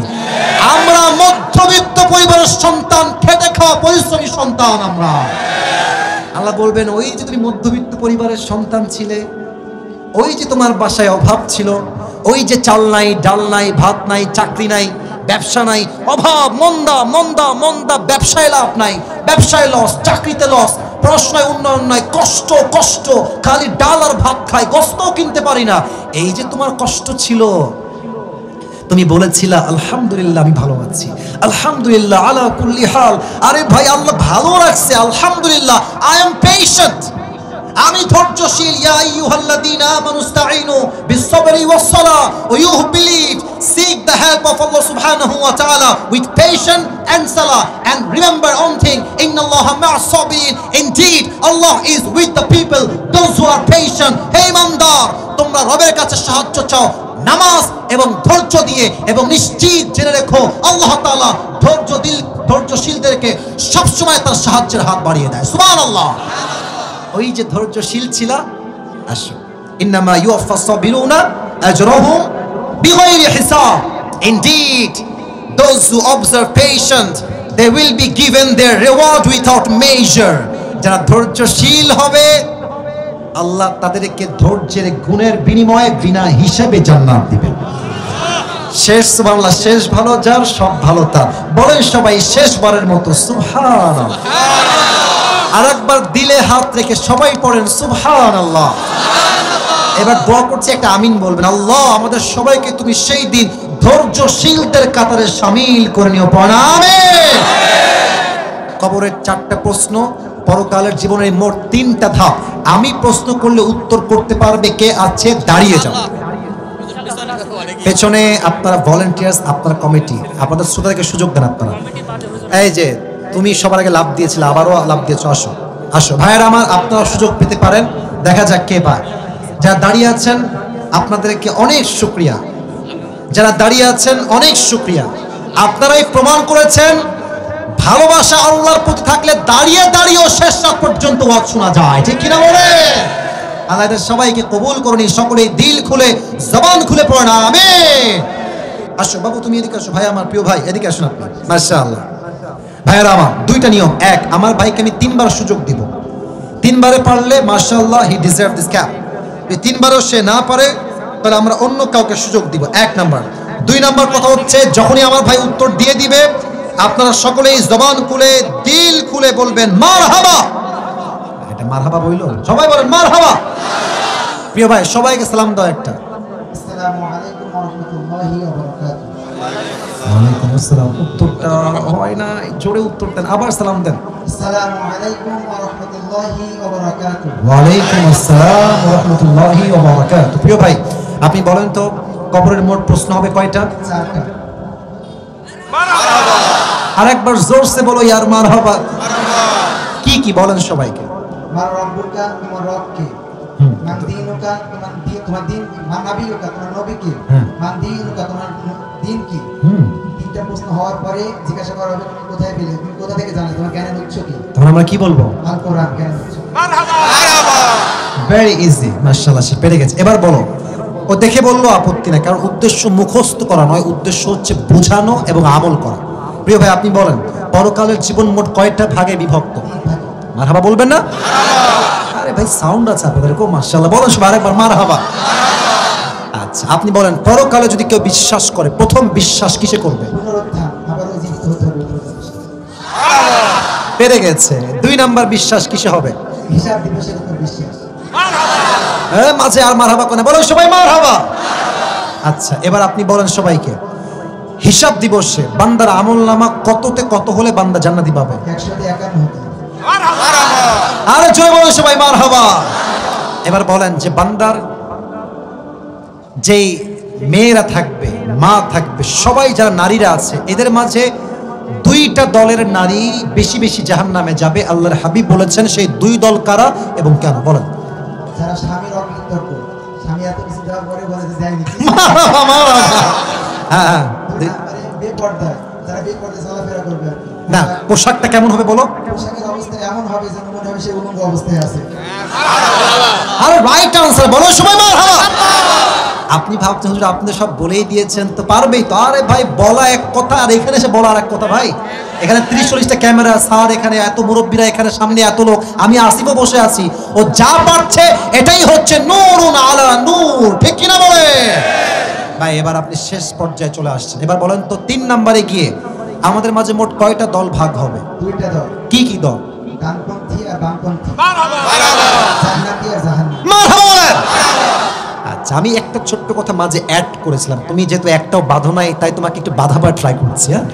আমরা মধ্যবিত্ত পরিবারের সন্তান, খেটে খাওয়া পরিশ্রমী সন্তান আমরা। আল্লাহ বলবেন ওই যে তুমি মধ্যবিত্ত পরিবারের সন্তান ছিলে, ওই যে তোমার বাসায় অভাব ছিল, ওই যে চাল নাই, ডাল নাই, ভাত নাই, চাকরি নাই, ব্যবসা নাই, অভাব, মন্দা মন্দা মন্দা, ব্যবসায় লাভ নাই, ব্যবসায় লস, চাকরিতে লস, পড়াশোনায় উন্নয়ন নাই, কষ্ট কষ্ট, খালি ডাল আর ভাত খাই, গোস্তও কিনতে পারি না। এই যে তোমার কষ্ট ছিল, তুমি বলেছিলা আলহামদুলিল্লাহ আমি ভালো আছি, আলহামদুলিল্লাহ আলা কুল্লি হাল। আরে ভাই আল্লাহ ভালো রাখছে, আলহামদুলিল্লাহ। আই এম পেশেন্ট, আমি ধৈর্যশীল। ইয়া আইয়ুহাল্লাযীনা আমানুস্তাঈনু বিস-সাবরি ওয়াস-সালাহ ওয়া you believe, seek the help of Allah subhanahu wa ta'ala with patience and salah, and remember one thing, innallaha ma'as-sabirin, indeed Allah is with the people those who are patient. হে ইমানদার, তোমরা রবের কাছে সাহায্য চাও নামাজ এবং ধৈর্য দিয়ে, এবং নিশ্চিত জেনে রেখো আল্লাহ তাআলা ধৈর্যশীলদেরকে সবসময় তার সাহায্যের হাত বাড়িয়ে দেয়। সুবহানাল্লাহ। ওই যে ধৈর্যশীল ছিল, আসো ইন্নামা ইউওয়াফাস সাবিরুনা আজরাহুম বিগাইরি হিসাব। Indeed those who observe patience, they will be given their reward without measure. যারা ধৈর্যশীল হবে আল্লাহ তাদেরকে ধৈর্যের গুণের বিনিময়ে বিনা হিসাবে জান্নাত দিবেন। শেষ সুবহানাল্লাহ, শেষ ভালো যার সব ভালো তার। বলেন সবাই শেষবারের মতো সুবহানাল্লাহ। আরেকবার দিলে হাত রেখে সবাই পড়েন সুবহানাল্লাহ। এবার দোয়া করছি, একটা আমিন বলবেন। আল্লাহ আমাদের সবাইকে তুমি সেই দিন ধৈর্যশীলদের কাতারে শামিল করে নিও, পড়েন আমিন। কবরের 4টা প্রশ্ন, পরকালের জীবনের মোট 3টা ধাপ। আমি প্রশ্ন করলে উত্তর করতে পারবে কে আছে? দাঁড়িয়ে যাও। পেছনে আপনারা ভলান্টিয়ার্স, আপনারা কমিটি, আপনাদের শ্রোতাদেরকে সুযোগ দেন। আপনারা এই যে তুমি সবার আগে লাভ দিয়েছিলে, আবারও লাভ দিয়েছো, আসো আসো ভাইয়েরা আমার, আপনারা সুযোগ পেতে পারেন। দেখা যাক কে পায়। যারা দাঁড়িয়ে আছেন আপনাদেরকে অনেক শুকরিয়া, যারা দাঁড়িয়ে আছেন অনেক শুকরিয়া। আপনারাই প্রমাণ করেছেন ভালোবাসা আল্লাহর প্রতি থাকলে দাঁড়িয়ে দাঁড়িয়েও শেষ রাত পর্যন্ত ওয়াজ শোনা যায়, ঠিক কিনা বলে? আল্লাহ এদের সবাইকে কবুল করুন, সকলেই দিল খুলে জবান খুলে পড়েন আমিন। আসো বাবু তুমি এদিকে আসো, ভাই আমার প্রিয় ভাই এদিকে আসুন আপনি। মাশাআল্লাহ ভাইরা আমার, 2টা নিয়ম। এক, আমার ভাইকে আমি 3বার সুযোগ দিব, 3বারে পারলে মাশাআল্লাহ হি ডিজার্ভ দিস ক্যাপ। এই 3বারও সে না পারে তাহলে আমরা অন্য কাউকে সুযোগ দিব, 1 নাম্বার। 2 নাম্বার কথা হচ্ছে, যখনই আমার ভাই উত্তর দিয়ে দিবে আপনারা সকলেই জবান খুলে দিল খুলে বলবেন মারহাবা। এটা মারহাবা বইলো, সবাই বলেন মারহাবা। প্রিয় ভাই সবাইকে সালাম দাও একটা। আসসালামু আলাইকুম ওয়া রাহমাতুল্লাহি ওয়া বারাকাতুহু। ওয়ালাইকুম আসসালাম। উত্তরটা হয় না, জোরে উত্তর দেন, আবার সালাম দেন। আসসালামু আলাইকুম ওয়া রাহমাতুল্লাহি ওয়া বারাকাতুহু। ওয়ালাইকুম আসসালাম ওয়া রাহমাতুল্লাহি ওয়া বারাকাতুহু। প্রিয় ভাই আপনি বলেন তো কবরের মোট প্রশ্ন হবে কয়টা? 4টা। আরেকবার জোরসে বলো ইয়ার মারহাবা। কি কি বলেন সবাইকে? মার রব্বুকা, তোমার রব কে? মান দীনুকা, তোমার দিন, মান নাবিয়ুকা, তোমার নবী কে? মান দীনুকা, তোমার দিন কি? 3টা প্রশ্ন হওয়ার পরে জিজ্ঞাসা করা হবে তুমি কোথায় পেলে, তুমি কোথা থেকে জানলে, তোমার জ্ঞানের উৎস কি? তখন আমরা কি বলবো? আল কোরআন জ্ঞানের উৎস। ভেরি ইজি, মাশাআল্লাহ সে পেরে গেছে। এবার বলো। ও দেখে বললো আপত্তি নাই, কারণ উদ্দেশ্য মুখস্থ করা নয়, উদ্দেশ্য হচ্ছে বোঝানো এবং আমল করা। প্রিয় ভাই আপনি বলেন পরকালের জীবন মোট কয়টা ভাগে বিভক্ত? মারহাবা বলবেন না? আরে ভাই সাউন্ড আছে আপনাদের, কো মাশাআল্লাহ বলেন সবাই আরেকবার মারহাবা। আচ্ছা আপনি বলেন পরকালে যদি কেউ বিশ্বাস করে প্রথম বিশ্বাস কিসে করবে? পুনরুত্থান, আবারও জীবিত হতে হবে। পেরে গেছে। 2 নাম্বার বিশ্বাস কিসে হবে? হিসাব দিবসের উপর বিশ্বাস। হ্যাঁ মাঝে আর মারহাবা কোনে বলেন সবাই মারহাবা। আচ্ছা এবার আপনি বলেন সবাইকে হিসাব দিবসে বান্দার আমলনামা কততে কত হলে বান্দা জান্নাতি পাবে? 151 হতে। আরে জোরে বলেন সবাই মারহাবা। এবার বলেন যে বান্দার যেই মেয়েরা থাকবে, মা থাকবে, সবাই যারা নারীরা আছে এদের মাঝে 2টা দলের নারী বেশি বেশি জাহান্নামে যাবে। আল্লাহর হাবিব বলেছেন সেই 2 দল কারা এবং কেন বলেন? যারা স্বামীর অকৃতজ্ঞ, স্বামী এত কিছু দেওয়ার পরে বলে যে দেয়নি। হ্যাঁ বেপর্দায়, যারা বেপর্দায় চলাফেরা করবে আর কি। না পোশাকটা কেমন হবে বলো? পোশাকের অবস্থা এমন হবে যেন মনে হবে সে উলঙ্গ অবস্থায় আছে। আরে রাইট আনসার বলো সবাই মারহাবা। আপনি ভাবছেন হুজুর আপনি সব বলেই দিয়েছেন তো পারবেই তো। আরে ভাই বলা এক কথা আর এখানে এসে বলা আর এক কথা ভাই। এখানে 30-40টা ক্যামেরা, স্যার এখানে এত মুরব্বীরা, এখানে সামনে এত লোক, আমি আসিফও বসে আছি। ও যা পারছে এটাই হচ্ছে নূরুন আলা নূর, ঠিক কিনা বলে ভাই? এবার আপনি শেষ পর্যায়ে চলে আসছেন। এবার বলেন তো 3 নম্বরে গিয়ে আমাদের মাঝে মোট কয়টা দল ভাগ হবে? 2টা দল। কি কি দল? ডানপন্থী আর বামপন্থী, জান্নাতি আর জাহান্নামী। মারহাবা বলেন। আচ্ছা আমি একটা ছোট্ট কথা মাঝে অ্যাড করেছিলাম, তুমি যেহেতু একটাও বাধো নাই তাই তোমাকে একটু বাধাবার ট্রাই করছি। হ্যাঁ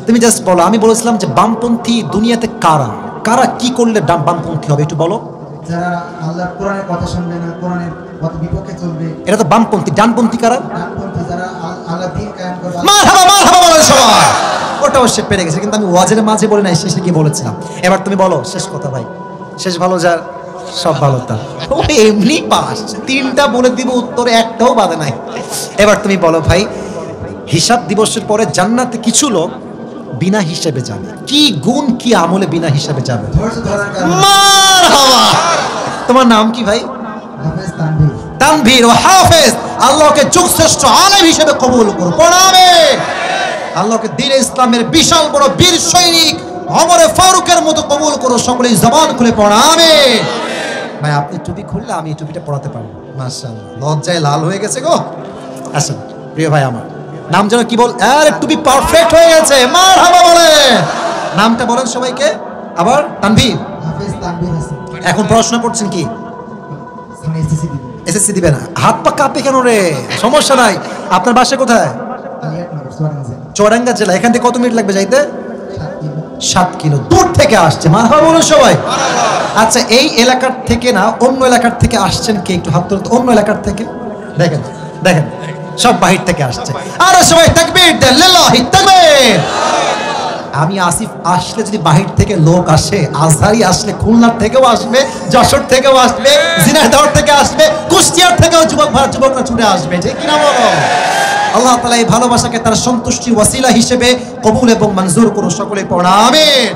তুমি জাস্ট বলো। আমি বলেছিলাম যে বামপন্থী দুনিয়াতে কারা কারা কি করলে বামপন্থী হবে একটু বলো। যারা আল্লাহর কোরআনের কথা শুনবে না, কোরআনের বিপক্ষে চলবে, এটা তো বামপন্থী। ডানপন্থী কারা? ডানপন্থী যারা আল্লাহ দ্বীন কায়েম করবে। মারহাবা মারহাবা বলেন সবাই। ওটাও সে পেরে গেছে, কিন্তু আমি ওয়াজের মাঝে বলে নাই, শেষে গিয়ে বলেছিলাম। এবার তুমি বলো শেষ কথা ভাই। শেষ ভালো যার সব ভালো তার। ও এমনি পাস, 3টা বলে দিব উত্তরে একটাও বাদে নাই। এবার তুমি বলো ভাই হিসাব দিবসের পরে জান্নাতে কিছু লোক বিনা হিসাবে যাবে। কি গুণ কি আমলে বিনা হিসাবে যাবে? ধৈর্য ধরার কারণে। মারহাবা। তোমার নাম কি ভাই? হাফেজ তানভীর। তানভীর ও হাফেজ। আল্লাহকে যুগশ্রেষ্ঠ আলেম হিসেবে কবুল করো, পড়াবে। আল্লাহকে দ্বীন ইসলামের বিশাল বড় বীর সৈনিক ওমর ফারুকের মতো কবুল করো। সকলেই জবান খুলে পড়াবে। ভাই আপনি টুপি খুললে আমি টুপিটা পড়াতে পারবো। মাশাআল্লাহ লজ্জায় লাল হয়ে গেছে গো। আসেন প্রিয় ভাই আমার নাম যেন কি বল? আরে টুপি পারফেক্ট হয়ে গেছে, মারহাবা বলে। নামটা বলেন সবাইকে আবার। তানভীর। হাফেজ তানভীর হাসান। এখন পড়াশোনা করছেন কি? সামনে এসএসসি দিব। এসএসসি দিবে না? হাত পা কাঁপে কেন রে? সমস্যা নাই। আপনার বাসা কোথায়? আলিয়াটনগর, চুয়াডাঙ্গা। চুয়াডাঙ্গা জেলা। এখান থেকে কত মিনিট লাগবে যাইতে? 7 কিলো। 7 কিলো দূর থেকে আসছে। মারহাবা বলুন সবাই। আচ্ছা এই এলাকার থেকে না অন্য এলাকার থেকে আসছেন কে? একটু হাত তুলুন। অন্য এলাকার থেকে দেখেন দেখেন সব বাহির থেকে আসছে। আরে সবাই তাকবীর দেন, লিল্লাহি তাকবীর। আমি আসিফ আসলে যদি বাহির থেকে লোক আসে, আজহারি আসলে খুলনার থেকেও আসবে, যশোর থেকেও আসবে, ঝিনাইদহ থেকে আসবে, কুষ্টিয়ার থেকেও যুবকরা ছুটে আসবে, ঠিক কিনা বলো? আল্লাহ তাআলা এই ভালোবাসাকে তার সন্তুষ্টির ওয়াসিলা হিসেবে কবুল এবং মঞ্জুর করুন। সকলে পড়া আমিন।